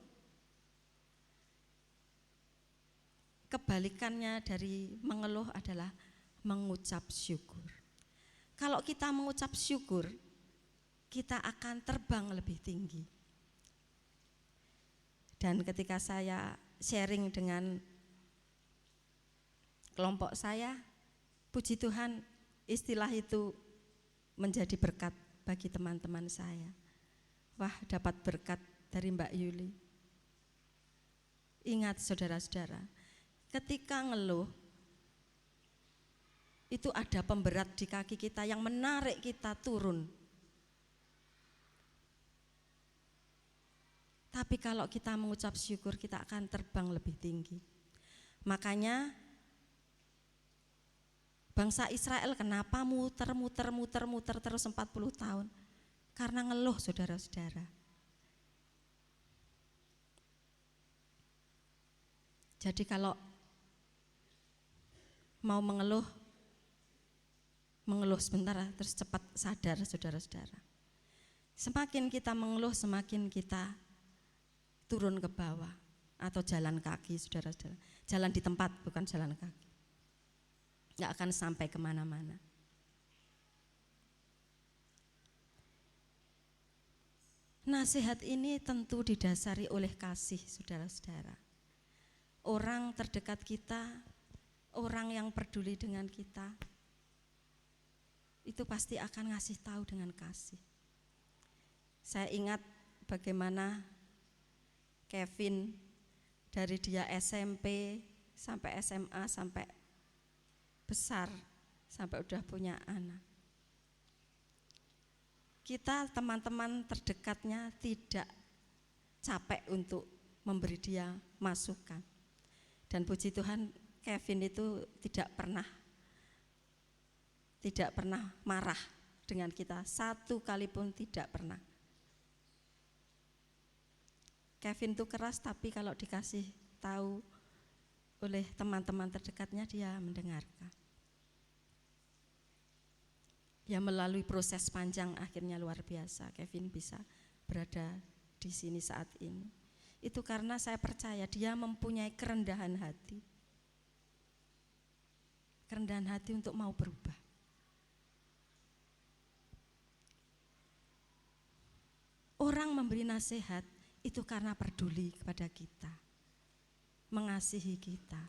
Kebalikannya dari mengeluh adalah mengucap syukur. Kalau kita mengucap syukur, kita akan terbang lebih tinggi. Dan ketika saya sharing dengan kelompok saya, puji Tuhan istilah itu menjadi berkat bagi teman-teman saya. Wah, dapat berkat dari Mbak Yuli. Ingat saudara-saudara, ketika ngeluh, itu ada pemberat di kaki kita yang menarik kita turun. Tapi kalau kita mengucap syukur, kita akan terbang lebih tinggi. Makanya bangsa Israel kenapa muter terus 40 tahun? Karena ngeluh, saudara-saudara. Jadi kalau mau mengeluh sebentar terus cepat sadar, saudara-saudara. Semakin kita mengeluh, semakin kita turun ke bawah atau jalan kaki, saudara-saudara. Jalan di tempat, bukan jalan kaki. Nggak akan sampai kemana-mana. Nasihat ini tentu didasari oleh kasih, saudara-saudara. Orang terdekat kita, orang yang peduli dengan kita, itu pasti akan ngasih tahu dengan kasih. Saya ingat bagaimana Kevin dari dia SMP sampai SMA sampai besar, sampai udah punya anak. Kita teman-teman terdekatnya tidak capek untuk memberi dia masukan. Dan puji Tuhan Kevin itu tidak pernah marah dengan kita, satu kali pun tidak pernah. Kevin itu keras, tapi kalau dikasih tahu oleh teman-teman terdekatnya dia mendengarkan. Ya, melalui proses panjang akhirnya luar biasa Kevin bisa berada di sini saat ini. Itu karena saya percaya dia mempunyai kerendahan hati. Kerendahan hati untuk mau berubah. Orang memberi nasihat itu karena peduli kepada kita, mengasihi kita.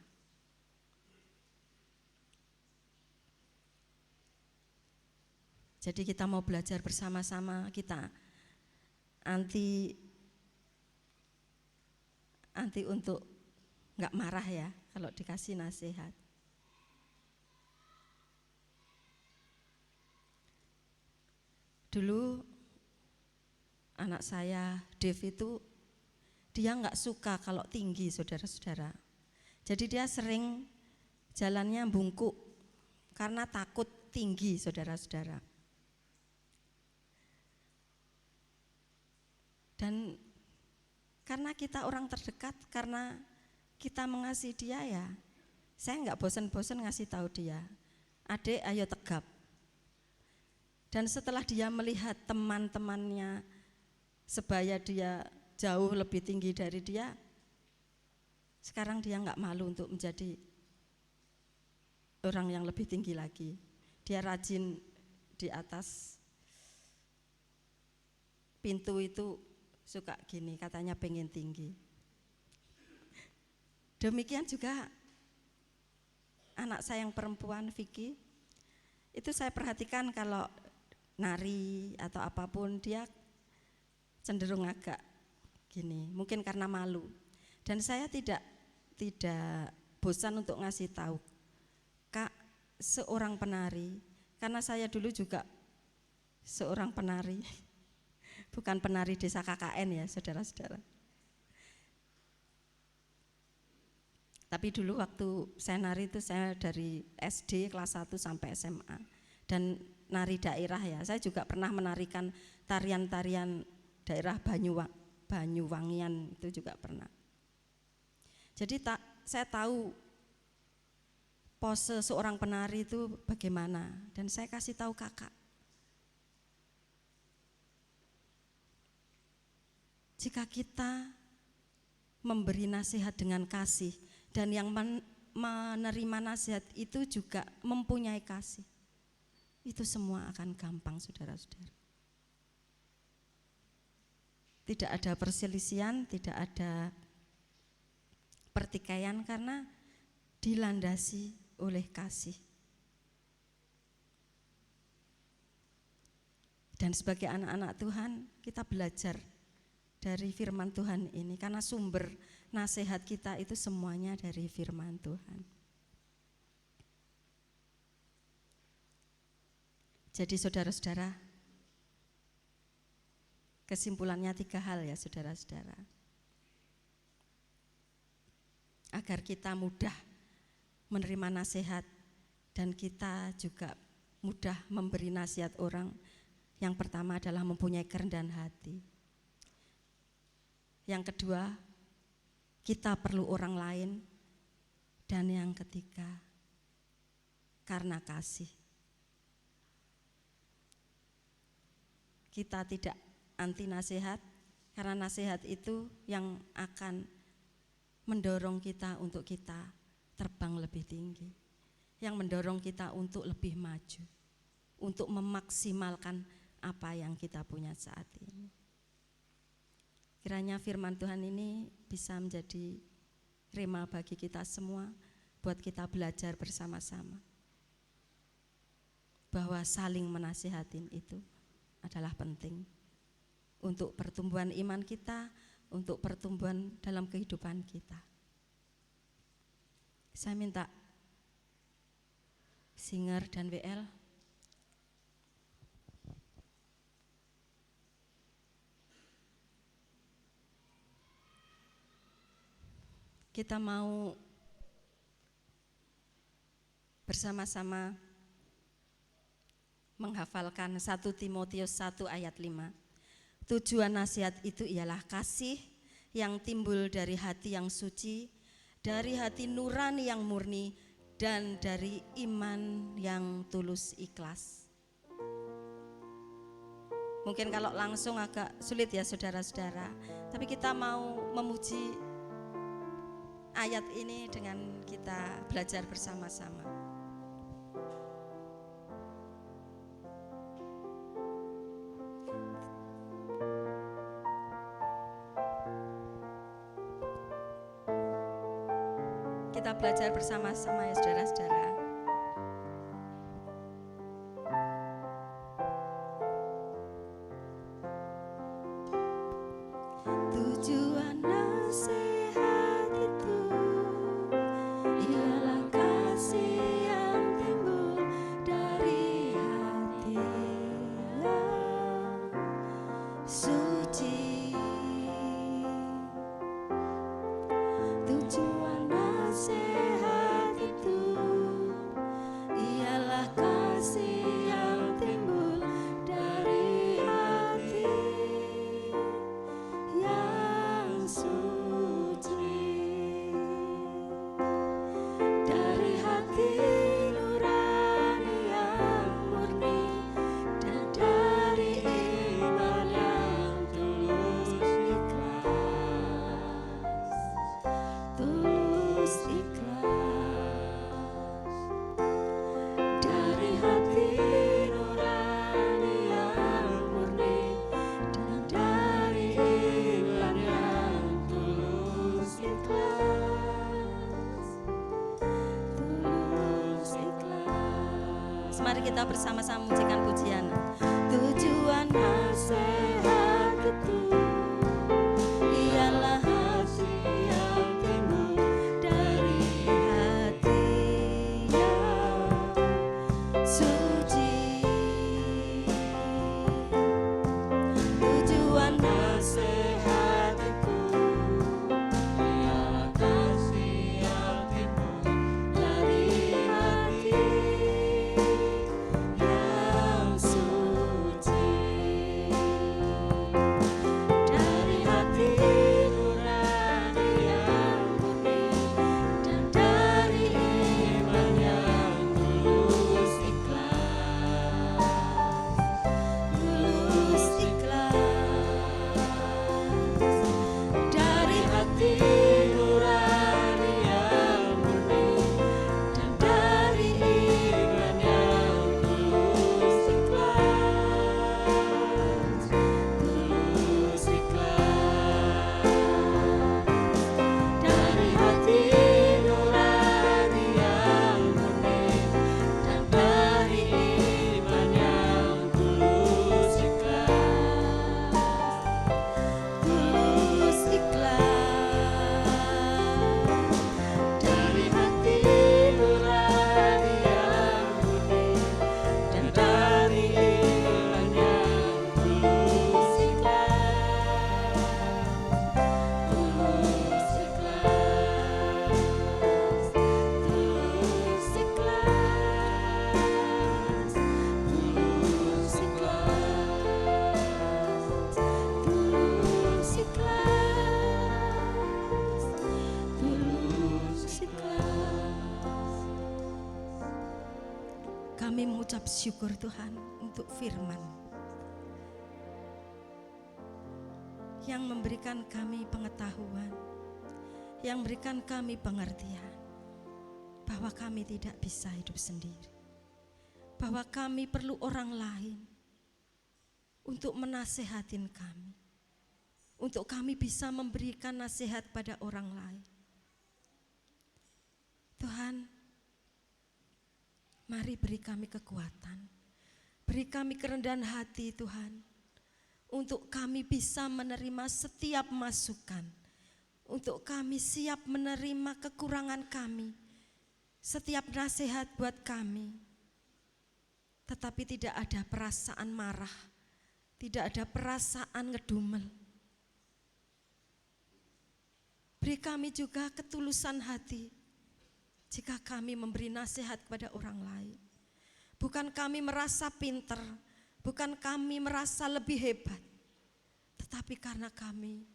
Jadi kita mau belajar bersama-sama, kita anti untuk nggak marah ya kalau dikasih nasihat. Dulu anak saya Dev itu dia nggak suka kalau tinggi, saudara-saudara. Jadi dia sering jalannya bungkuk karena takut tinggi, saudara-saudara. Dan karena kita orang terdekat, karena kita mengasihi dia ya, saya nggak bosan-bosan ngasih tahu dia, adik ayo tegap. Dan setelah dia melihat teman-temannya sebaya dia jauh lebih tinggi dari dia, sekarang dia nggak malu untuk menjadi orang yang lebih tinggi lagi. Dia rajin di atas pintu itu suka gini, katanya pengen tinggi. Demikian juga anak saya yang perempuan Vicky, itu saya perhatikan kalau nari atau apapun dia cenderung agak gini, mungkin karena malu. Dan saya tidak bosan untuk ngasih tahu, Kak, seorang penari, karena saya dulu juga seorang penari. Bukan penari desa KKN ya saudara-saudara. Tapi dulu waktu saya nari itu saya dari SD kelas 1 sampai SMA. Dan nari daerah ya, saya juga pernah menarikan tarian-tarian daerah Banyuwangian itu juga pernah. Jadi saya tahu pose seorang penari itu bagaimana, dan saya kasih tahu kakak. Jika kita memberi nasihat dengan kasih, dan yang menerima nasihat itu juga mempunyai kasih, itu semua akan gampang saudara-saudara. Tidak ada perselisihan, tidak ada pertikaian karena dilandasi oleh kasih. Dan sebagai anak-anak Tuhan kita belajar dari firman Tuhan ini karena sumber nasihat kita itu semuanya dari firman Tuhan. Jadi saudara-saudara, kesimpulannya 3 hal ya saudara-saudara. Agar kita mudah menerima nasihat dan kita juga mudah memberi nasihat orang. Yang pertama adalah mempunyai kerendahan hati. Yang kedua, kita perlu orang lain. Dan yang ketiga, karena kasih. Kita tidak anti nasihat, karena nasihat itu yang akan mendorong kita untuk kita terbang lebih tinggi, yang mendorong kita untuk lebih maju, untuk memaksimalkan apa yang kita punya saat ini. Kiranya firman Tuhan ini bisa menjadi rema bagi kita semua, buat kita belajar bersama-sama bahwa saling menasihatin itu adalah penting untuk pertumbuhan iman kita, untuk pertumbuhan dalam kehidupan kita. Saya minta Singer dan WL kita mau bersama-sama menghafalkan 1 Timotius 1 ayat 5. Tujuan nasihat itu ialah kasih yang timbul dari hati yang suci, dari hati nurani yang murni, dan dari iman yang tulus ikhlas. Mungkin kalau langsung agak sulit ya saudara-saudara, tapi kita mau memuji ayat ini dengan kita belajar bersama-sama. Kita belajar bersama-sama ya saudara-saudara. Tujuan nasihat itu ialah kasih yang timbul dari hati yang suci. Tujuan nasihat itu ialah kasih yang timbul dari hati yang suci, dari hati nurani yang murni, dan dari iman yang tulus ikhlas, dari hati nurani yang murni, dan dari iman yang tulus ikhlas, tulus ikhlas. Mari kita bersama-sama memujikan pujian. Tujuan nasihat itu ialah hati yang timbul dari hati yang suci, Kami mengucap syukur Tuhan untuk firman yang memberikan kami pengetahuan, yang memberikan kami pengertian bahwa kami tidak bisa hidup sendiri, bahwa kami perlu orang lain untuk menasehatin kami, untuk kami bisa memberikan nasihat pada orang lain. Tuhan, mari beri kami kekuatan, beri kami kerendahan hati Tuhan, untuk kami bisa menerima setiap masukan, untuk kami siap menerima kekurangan kami, setiap nasihat buat kami, tetapi tidak ada perasaan marah, tidak ada perasaan ngedumel. Beri kami juga ketulusan hati jika kami memberi nasihat kepada orang lain. Bukan kami merasa pinter, bukan kami merasa lebih hebat, tetapi karena kami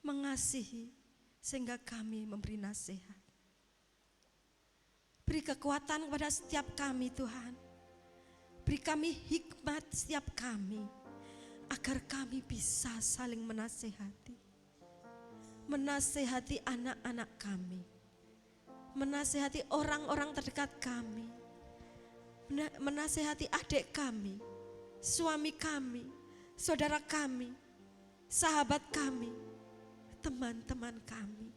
mengasihi sehingga kami memberi nasihat. Beri kekuatan kepada setiap kami Tuhan. Beri kami hikmat setiap kami, agar kami bisa saling menasehati. Menasehati anak-anak kami, menasehati orang-orang terdekat kami, menasehati adik kami, suami kami, saudara kami, sahabat kami, teman-teman kami.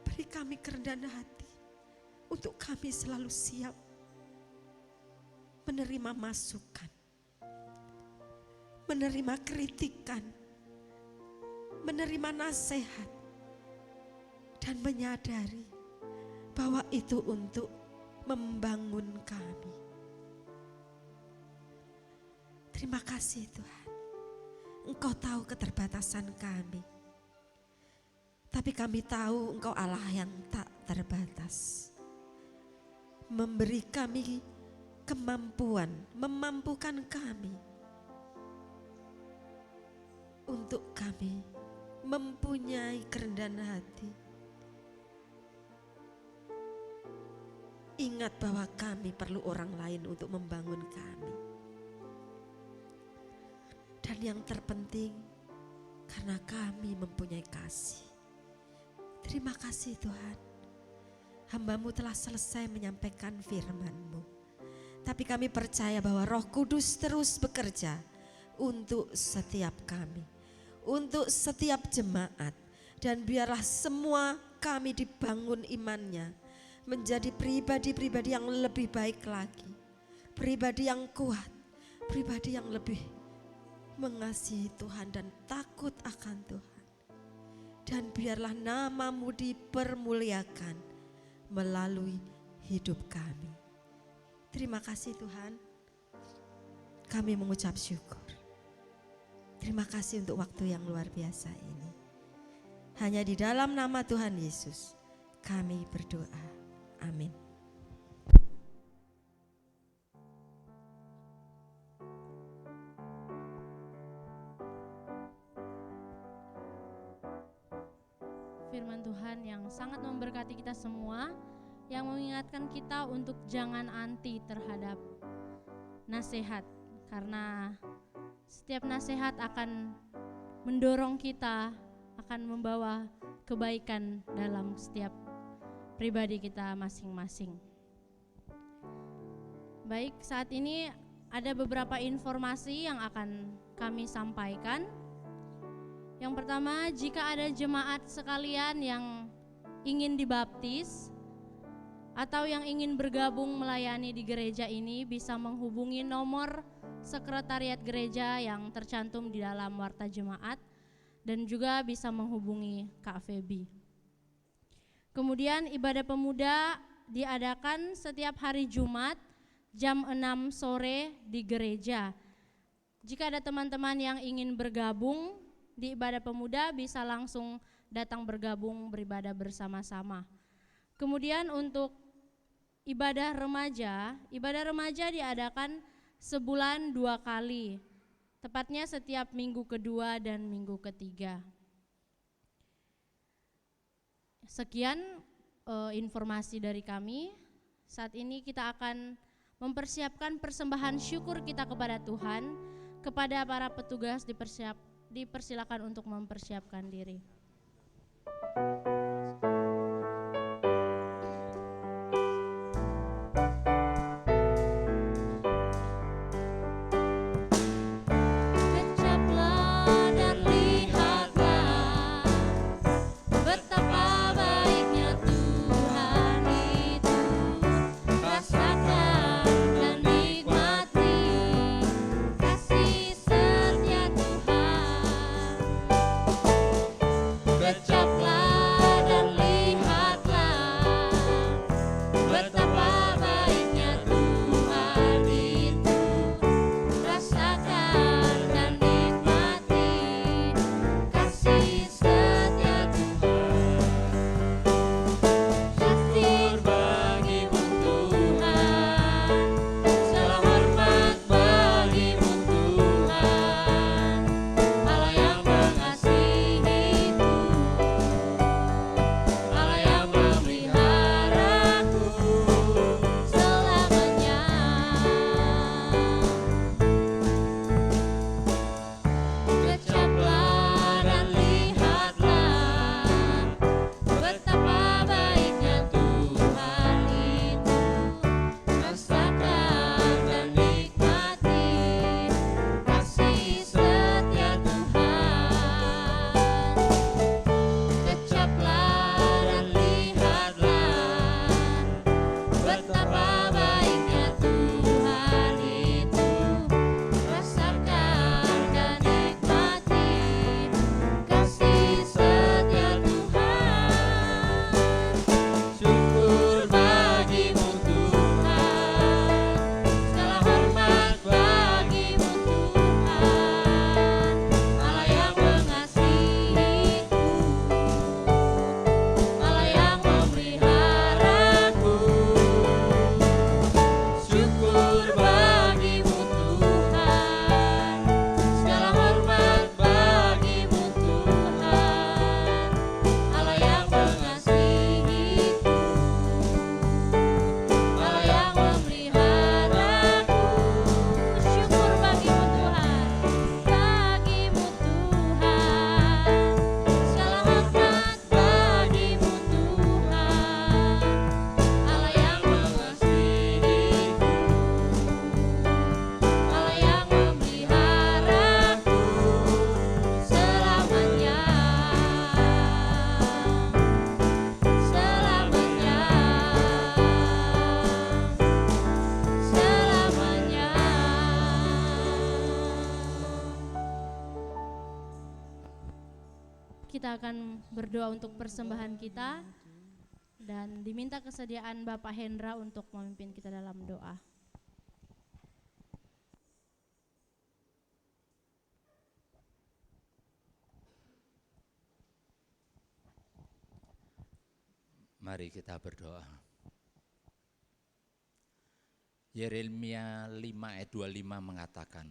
Beri kami kerendahan hati untuk kami selalu siap menerima masukan, menerima kritikan, menerima nasihat, dan menyadari bahwa itu untuk membangun kami. Terima kasih Tuhan, Engkau tahu keterbatasan kami, tapi kami tahu Engkau Allah yang tak terbatas, memberi kami kemampuan, memampukan kami untuk kami mempunyai kerendahan hati. Ingat bahwa kami perlu orang lain untuk membangun kami. Dan yang terpenting, karena kami mempunyai kasih. Terima kasih Tuhan, hamba-Mu telah selesai menyampaikan firman-Mu. Tapi kami percaya bahwa Roh Kudus terus bekerja untuk setiap kami, untuk setiap jemaat, dan biarlah semua kami dibangun imannya menjadi pribadi-pribadi yang lebih baik lagi, pribadi yang kuat, pribadi yang lebih mengasihi Tuhan dan takut akan Tuhan. Dan biarlah nama-Mu dipermuliakan melalui hidup kami. Terima kasih Tuhan, kami mengucap syukur. Terima kasih untuk waktu yang luar biasa ini. Hanya di dalam nama Tuhan Yesus kami berdoa. Amin. Firman Tuhan yang sangat memberkati kita semua, yang mengingatkan kita untuk jangan anti terhadap nasihat, karena setiap nasihat akan mendorong kita, akan membawa kebaikan dalam setiap pribadi kita masing-masing. Baik, saat ini ada beberapa informasi yang akan kami sampaikan. Yang pertama, jika ada jemaat sekalian yang ingin dibaptis atau yang ingin bergabung melayani di gereja ini, bisa menghubungi nomor sekretariat gereja yang tercantum di dalam warta jemaat, dan juga bisa menghubungi Kak Feby. Kemudian ibadah pemuda diadakan setiap hari Jumat jam 6 sore di gereja. Jika ada teman-teman yang ingin bergabung di ibadah pemuda, bisa langsung datang bergabung beribadah bersama-sama. Kemudian untuk ibadah remaja diadakan sebulan 2 kali, tepatnya setiap minggu kedua dan minggu ketiga. Sekian informasi dari kami. Saat ini kita akan mempersiapkan persembahan syukur kita kepada Tuhan. Kepada para petugas dipersilakan untuk mempersiapkan diri. Kita akan berdoa untuk persembahan kita dan diminta kesediaan Bapak Hendra untuk memimpin kita dalam doa. Mari kita berdoa. Yeremia 5 ayat 25 mengatakan,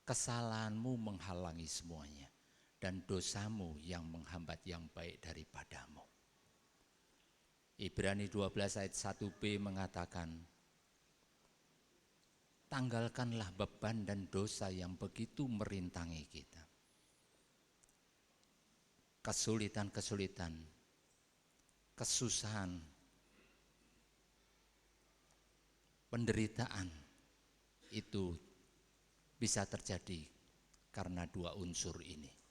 kesalahanmu menghalangi semuanya, dan dosamu yang menghambat yang baik daripadamu. Ibrani 12 ayat 1b mengatakan, tanggalkanlah beban dan dosa yang begitu merintangi kita. Kesulitan-kesulitan, kesusahan, penderitaan itu bisa terjadi karena dua unsur ini,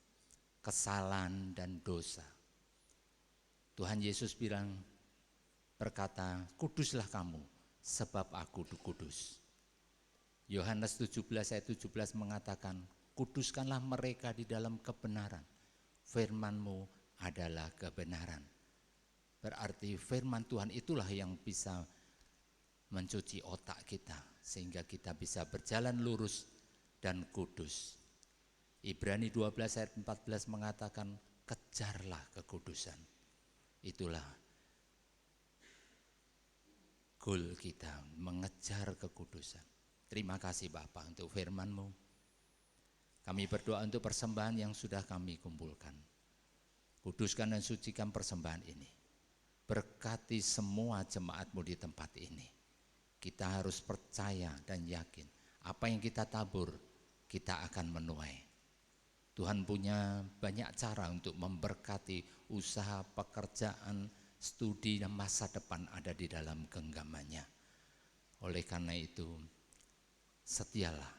kesalahan dan dosa. Tuhan Yesus berkata, kuduslah kamu sebab aku kudus. Yohanes 17 ayat 17 mengatakan, kuduskanlah mereka di dalam kebenaran, firman-Mu adalah kebenaran. Berarti firman Tuhan itulah yang bisa mencuci otak kita sehingga kita bisa berjalan lurus dan kudus. Ibrani 12 ayat 14 mengatakan, kejarlah kekudusan. Itulah goal kita, mengejar kekudusan. Terima kasih Bapa untuk firman-Mu. Kami berdoa untuk persembahan yang sudah kami kumpulkan. Kuduskan dan sucikan persembahan ini. berkati semua jemaatmu di tempat ini. Kita harus percaya dan yakin, apa yang kita tabur, kita akan menuai. Tuhan punya banyak cara untuk memberkati usaha, pekerjaan, studi, dan masa depan ada di dalam genggamannya. Oleh karena itu, setialah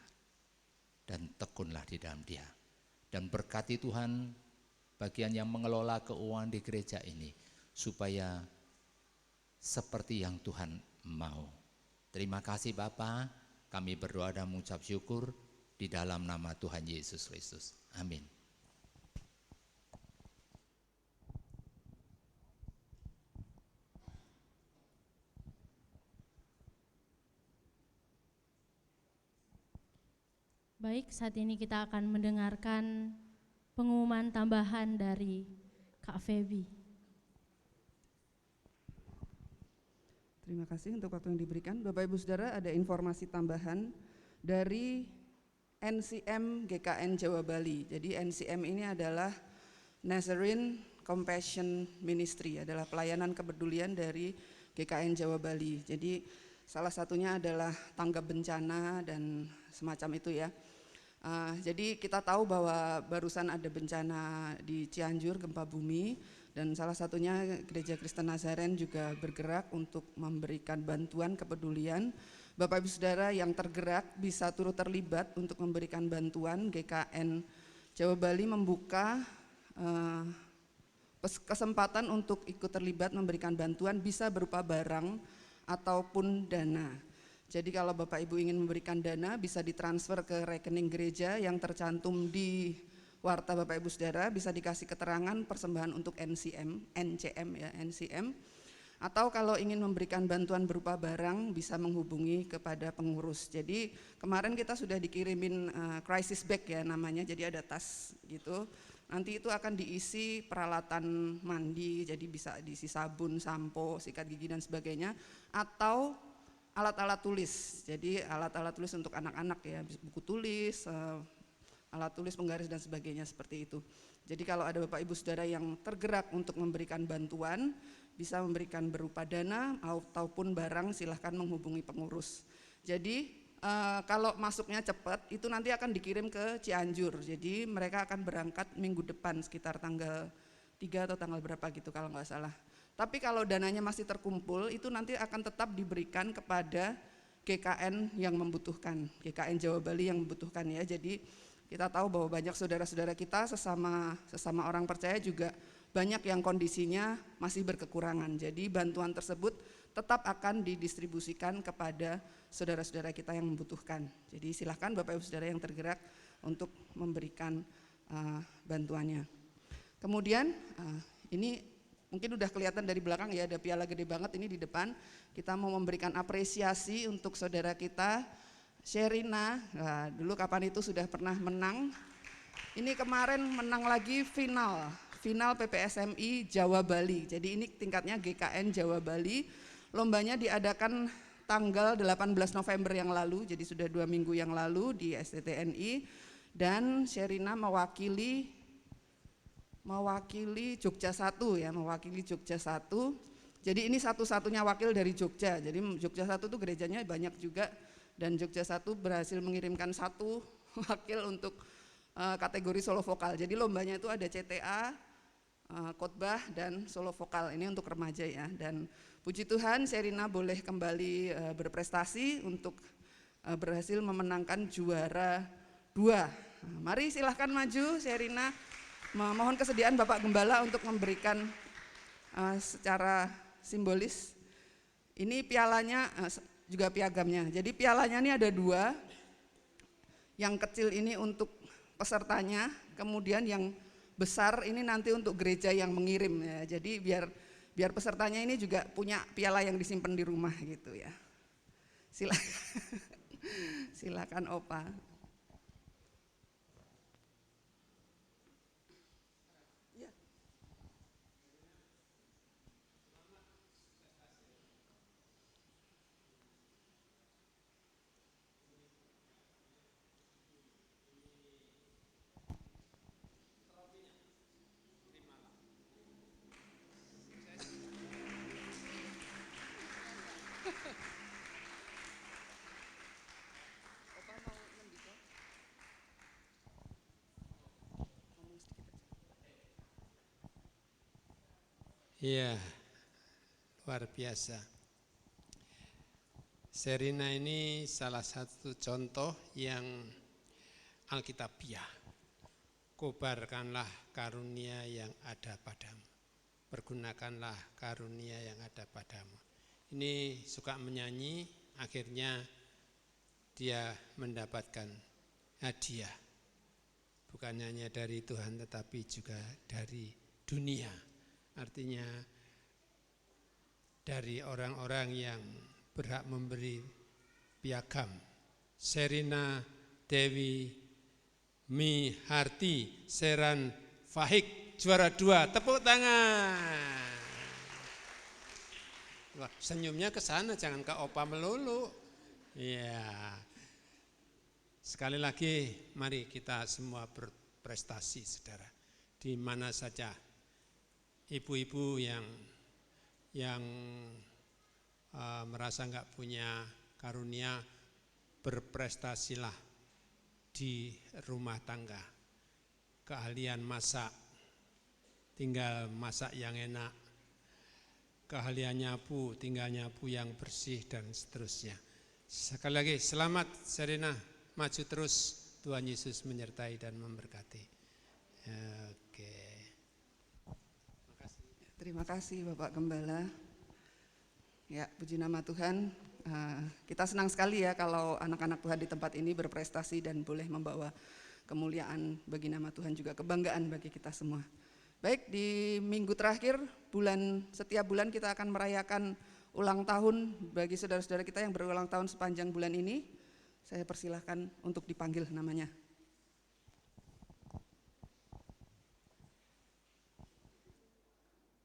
dan tekunlah di dalam Dia. Dan berkati Tuhan bagian yang mengelola keuangan di gereja ini, supaya seperti yang Tuhan mau. Terima kasih Bapa, kami berdoa dan mengucap syukur di dalam nama Tuhan Yesus Kristus. Amin. Baik, saat ini kita akan mendengarkan pengumuman tambahan dari Kak Feby. Terima kasih untuk waktu yang diberikan. Bapak Ibu Saudara, ada informasi tambahan dari NCM GKN Jawa Bali. Jadi NCM ini adalah Nazarene Compassion Ministry, adalah pelayanan kepedulian dari GKN Jawa Bali. Jadi salah satunya adalah tanggap bencana dan semacam itu ya. Jadi kita tahu bahwa barusan ada bencana di Cianjur, gempa bumi, dan salah satunya Gereja Kristen Nazaren juga bergerak untuk memberikan bantuan kepedulian. Bapak Ibu Saudara yang tergerak bisa turut terlibat untuk memberikan bantuan. GKN Jawa Bali membuka kesempatan untuk ikut terlibat memberikan bantuan, bisa berupa barang ataupun dana. Jadi kalau Bapak Ibu ingin memberikan dana, bisa ditransfer ke rekening gereja yang tercantum di warta Bapak Ibu Saudara, bisa dikasih keterangan persembahan untuk NCM ya, NCM. Atau kalau ingin memberikan bantuan berupa barang, bisa menghubungi kepada pengurus. Jadi kemarin kita sudah dikirimin crisis bag ya namanya, jadi ada tas gitu. Nanti itu akan diisi peralatan mandi, jadi bisa diisi sabun, sampo, sikat gigi dan sebagainya. Atau alat-alat tulis, jadi alat-alat tulis untuk anak-anak ya, buku tulis, alat tulis, penggaris dan sebagainya seperti itu. Jadi kalau ada Bapak Ibu Saudara yang tergerak untuk memberikan bantuan, bisa memberikan berupa dana ataupun barang, silahkan menghubungi pengurus. Jadi kalau masuknya cepat, itu nanti akan dikirim ke Cianjur, jadi mereka akan berangkat minggu depan sekitar tanggal 3 atau tanggal berapa gitu kalau nggak salah. Tapi kalau dananya masih terkumpul, itu nanti akan tetap diberikan kepada GKN yang membutuhkan, GKN Jawa Bali yang membutuhkan ya. Jadi kita tahu bahwa banyak saudara-saudara kita sesama orang percaya juga banyak yang kondisinya masih berkekurangan. Jadi bantuan tersebut tetap akan didistribusikan kepada saudara-saudara kita yang membutuhkan. Jadi silakan Bapak Ibu Saudara yang tergerak untuk memberikan bantuannya. Kemudian ini mungkin udah kelihatan dari belakang ya, ada piala gede banget ini di depan. Kita mau memberikan apresiasi untuk saudara kita Sherina. Nah, dulu kapan itu sudah pernah menang. Ini kemarin menang lagi final PPSMI Jawa Bali. Jadi ini tingkatnya GKN Jawa Bali. Lombanya diadakan tanggal 18 November yang lalu, jadi sudah 2 minggu yang lalu di STTNI. Dan Sherina mewakili Jogja 1 ya, mewakili Jogja 1. Jadi ini satu-satunya wakil dari Jogja. Jadi Jogja 1 itu gerejanya banyak juga, dan Jogja 1 berhasil mengirimkan 1 wakil untuk kategori solo vokal. Jadi lombanya itu ada CTA, khotbah dan solo vokal. Ini untuk remaja ya. Dan puji Tuhan Sherina boleh kembali berprestasi untuk berhasil memenangkan juara 2. Mari silahkan maju Sherina. Mohon kesediaan Bapak Gembala untuk memberikan secara simbolis. Ini pialanya juga piagamnya. Jadi pialanya ini ada 2. Yang kecil ini untuk pesertanya, kemudian yang besar ini nanti untuk gereja yang mengirim ya. Jadi biar pesertanya ini juga punya piala yang disimpan di rumah gitu ya. Silakan Opa. Iya, luar biasa. Serina ini salah satu contoh yang alkitabiah. Kobarkanlah karunia yang ada padamu. Pergunakanlah karunia yang ada padamu. Ini suka menyanyi, akhirnya dia mendapatkan hadiah. Bukan hanya dari Tuhan tetapi juga dari dunia. Artinya dari orang-orang yang berhak memberi piagam. Serina Dewi Miharti Seran Fahik juara 2. Tepuk tangan. Wah, senyumnya ke sana, jangan ke opa melulu. Ya. Sekali lagi mari kita semua berprestasi, Saudara. Di mana saja ibu-ibu yang merasa enggak punya karunia, berprestasilah di rumah tangga. Keahlian masak, tinggal masak yang enak. Keahlian nyapu, tinggal nyapu yang bersih dan seterusnya. Sekali lagi selamat Serina, maju terus, Tuhan Yesus menyertai dan memberkati. Oke. Terima kasih Bapak Gembala. Ya, puji nama Tuhan. Kita senang sekali ya kalau anak-anak Tuhan di tempat ini berprestasi dan boleh membawa kemuliaan bagi nama Tuhan, juga kebanggaan bagi kita semua. Baik, di minggu terakhir setiap bulan kita akan merayakan ulang tahun bagi saudara-saudara kita yang berulang tahun sepanjang bulan ini. Saya persilahkan untuk dipanggil namanya.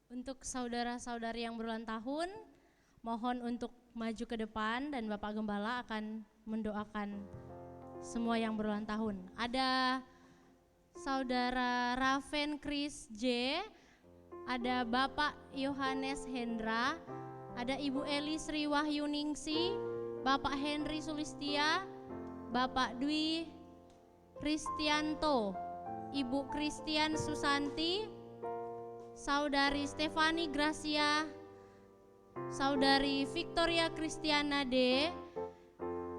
Untuk saudara-saudari yang berulang tahun, mohon untuk maju ke depan dan Bapak Gembala akan mendoakan semua yang berulang tahun. Ada Saudara Raven Chris J, ada Bapak Yohanes Hendra, ada Ibu Eli Sri Wahyuningsi, Bapak Henry Sulistia, Bapak Dwi Kristianto, Ibu Kristian Susanti, Saudari Stefani Gracia, Saudari Victoria Kristiana D,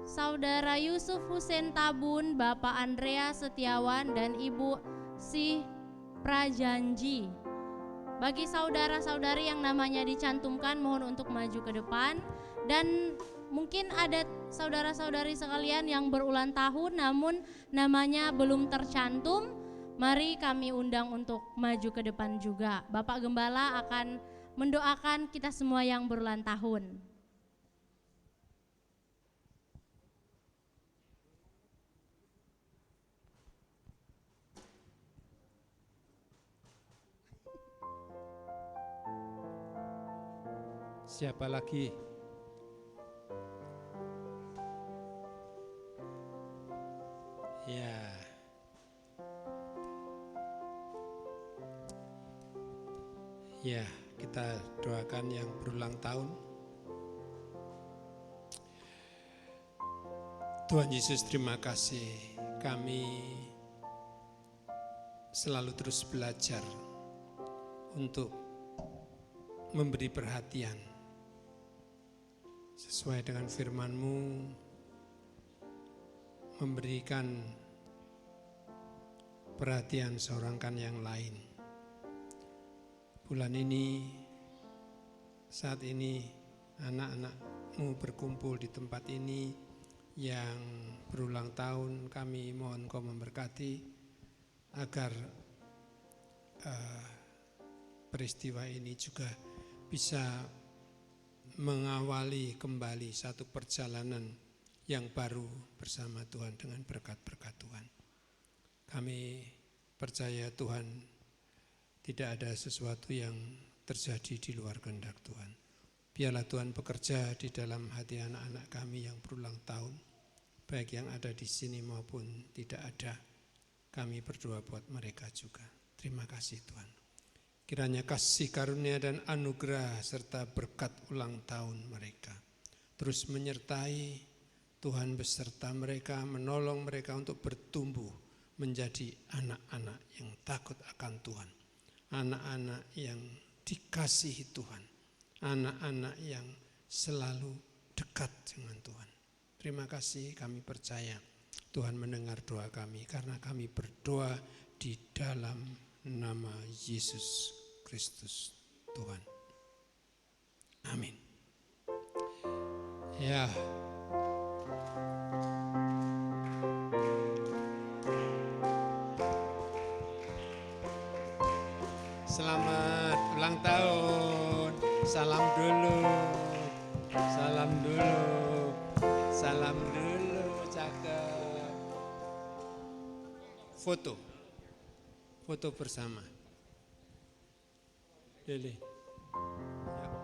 Saudara Yusuf Husen Tabun, Bapak Andrea Setiawan, dan Ibu Si Prajanji. Bagi saudara-saudari yang namanya dicantumkan, mohon untuk maju ke depan. Dan mungkin ada saudara-saudari sekalian yang berulang tahun namun namanya belum tercantum, mari kami undang untuk maju ke depan juga. Bapak Gembala akan mendoakan kita semua yang berulang tahun. Siapa lagi? Ya. Ya, kita doakan yang berulang tahun. Tuhan Yesus, terima kasih. Kami selalu terus belajar untuk memberi perhatian sesuai dengan firman-Mu, memberikan perhatian seorang kan yang lain. Bulan ini, saat ini anak-anak-Mu berkumpul di tempat ini yang berulang tahun, kami mohon Kau memberkati agar peristiwa ini juga bisa mengawali kembali satu perjalanan yang baru bersama Tuhan dengan berkat-berkat Tuhan. Kami percaya Tuhan, tidak ada sesuatu yang terjadi di luar kehendak Tuhan. Biarlah Tuhan bekerja di dalam hati anak-anak kami yang berulang tahun, baik yang ada di sini maupun tidak ada. Kami berdoa buat mereka juga. Terima kasih Tuhan. Kiranya kasih karunia dan anugerah serta berkat ulang tahun mereka terus menyertai Tuhan beserta mereka, menolong mereka untuk bertumbuh menjadi anak-anak yang takut akan Tuhan. Anak-anak yang dikasihi Tuhan, anak-anak yang selalu dekat dengan Tuhan. Terima kasih, kami percaya Tuhan mendengar doa kami karena kami berdoa di dalam nama Yesus Kristus Tuhan. Amin. Ya. Selamat ulang tahun. Salam dulu. Salam dulu. Salam dulu, cakep. Foto. Foto bersama. Deli. Ya.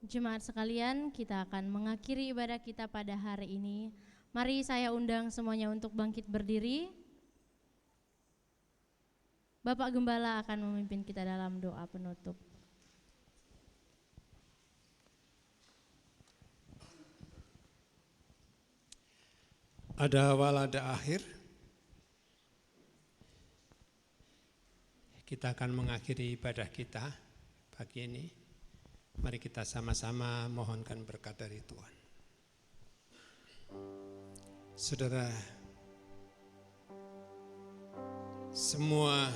Jemaat sekalian, kita akan mengakhiri ibadah kita pada hari ini. Mari saya undang semuanya untuk bangkit berdiri. Bapak Gembala akan memimpin kita dalam doa penutup. Ada awal, ada akhir. Kita akan mengakhiri ibadah kita pagi ini. Mari kita sama-sama mohonkan berkat dari Tuhan. Saudara, semua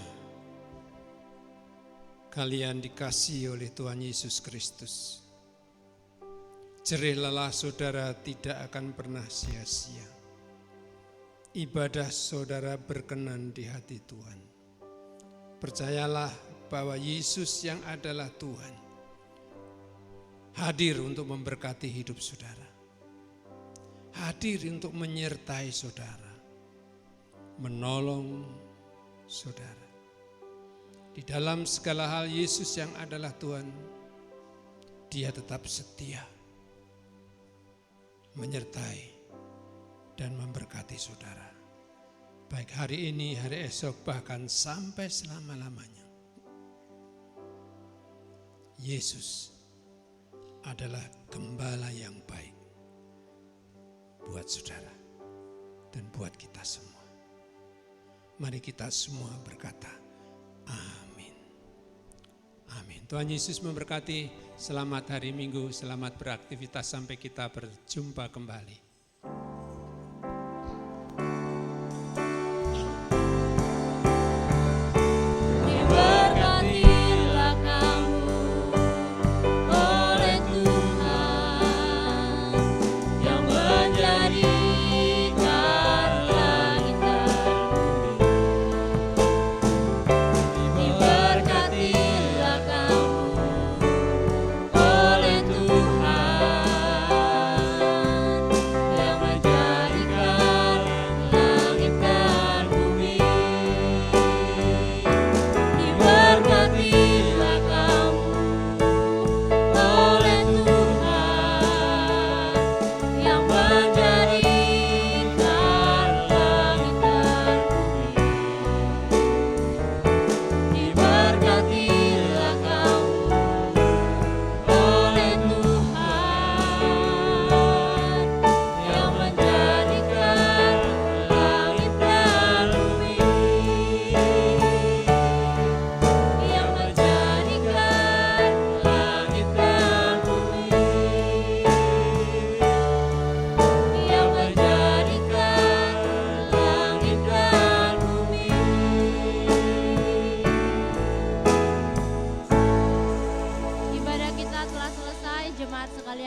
kalian dikasihi oleh Tuhan Yesus Kristus. Jerih lelah saudara tidak akan pernah sia-sia. Ibadah saudara berkenan di hati Tuhan. Percayalah bahwa Yesus yang adalah Tuhan hadir untuk memberkati hidup saudara. Hadir untuk menyertai saudara. Menolong saudara. Di dalam segala hal Yesus yang adalah Tuhan, Dia tetap setia. Menyertai dan memberkati saudara. Baik hari ini, hari esok, bahkan sampai selama-lamanya. Yesus adalah gembala yang baik buat saudara dan buat kita semua. Mari kita semua berkata, amin. Amin. Tuhan Yesus memberkati. Selamat hari Minggu, selamat beraktivitas sampai kita berjumpa kembali.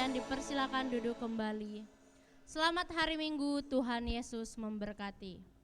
Dipersilakan duduk kembali. Selamat hari Minggu, Tuhan Yesus memberkati.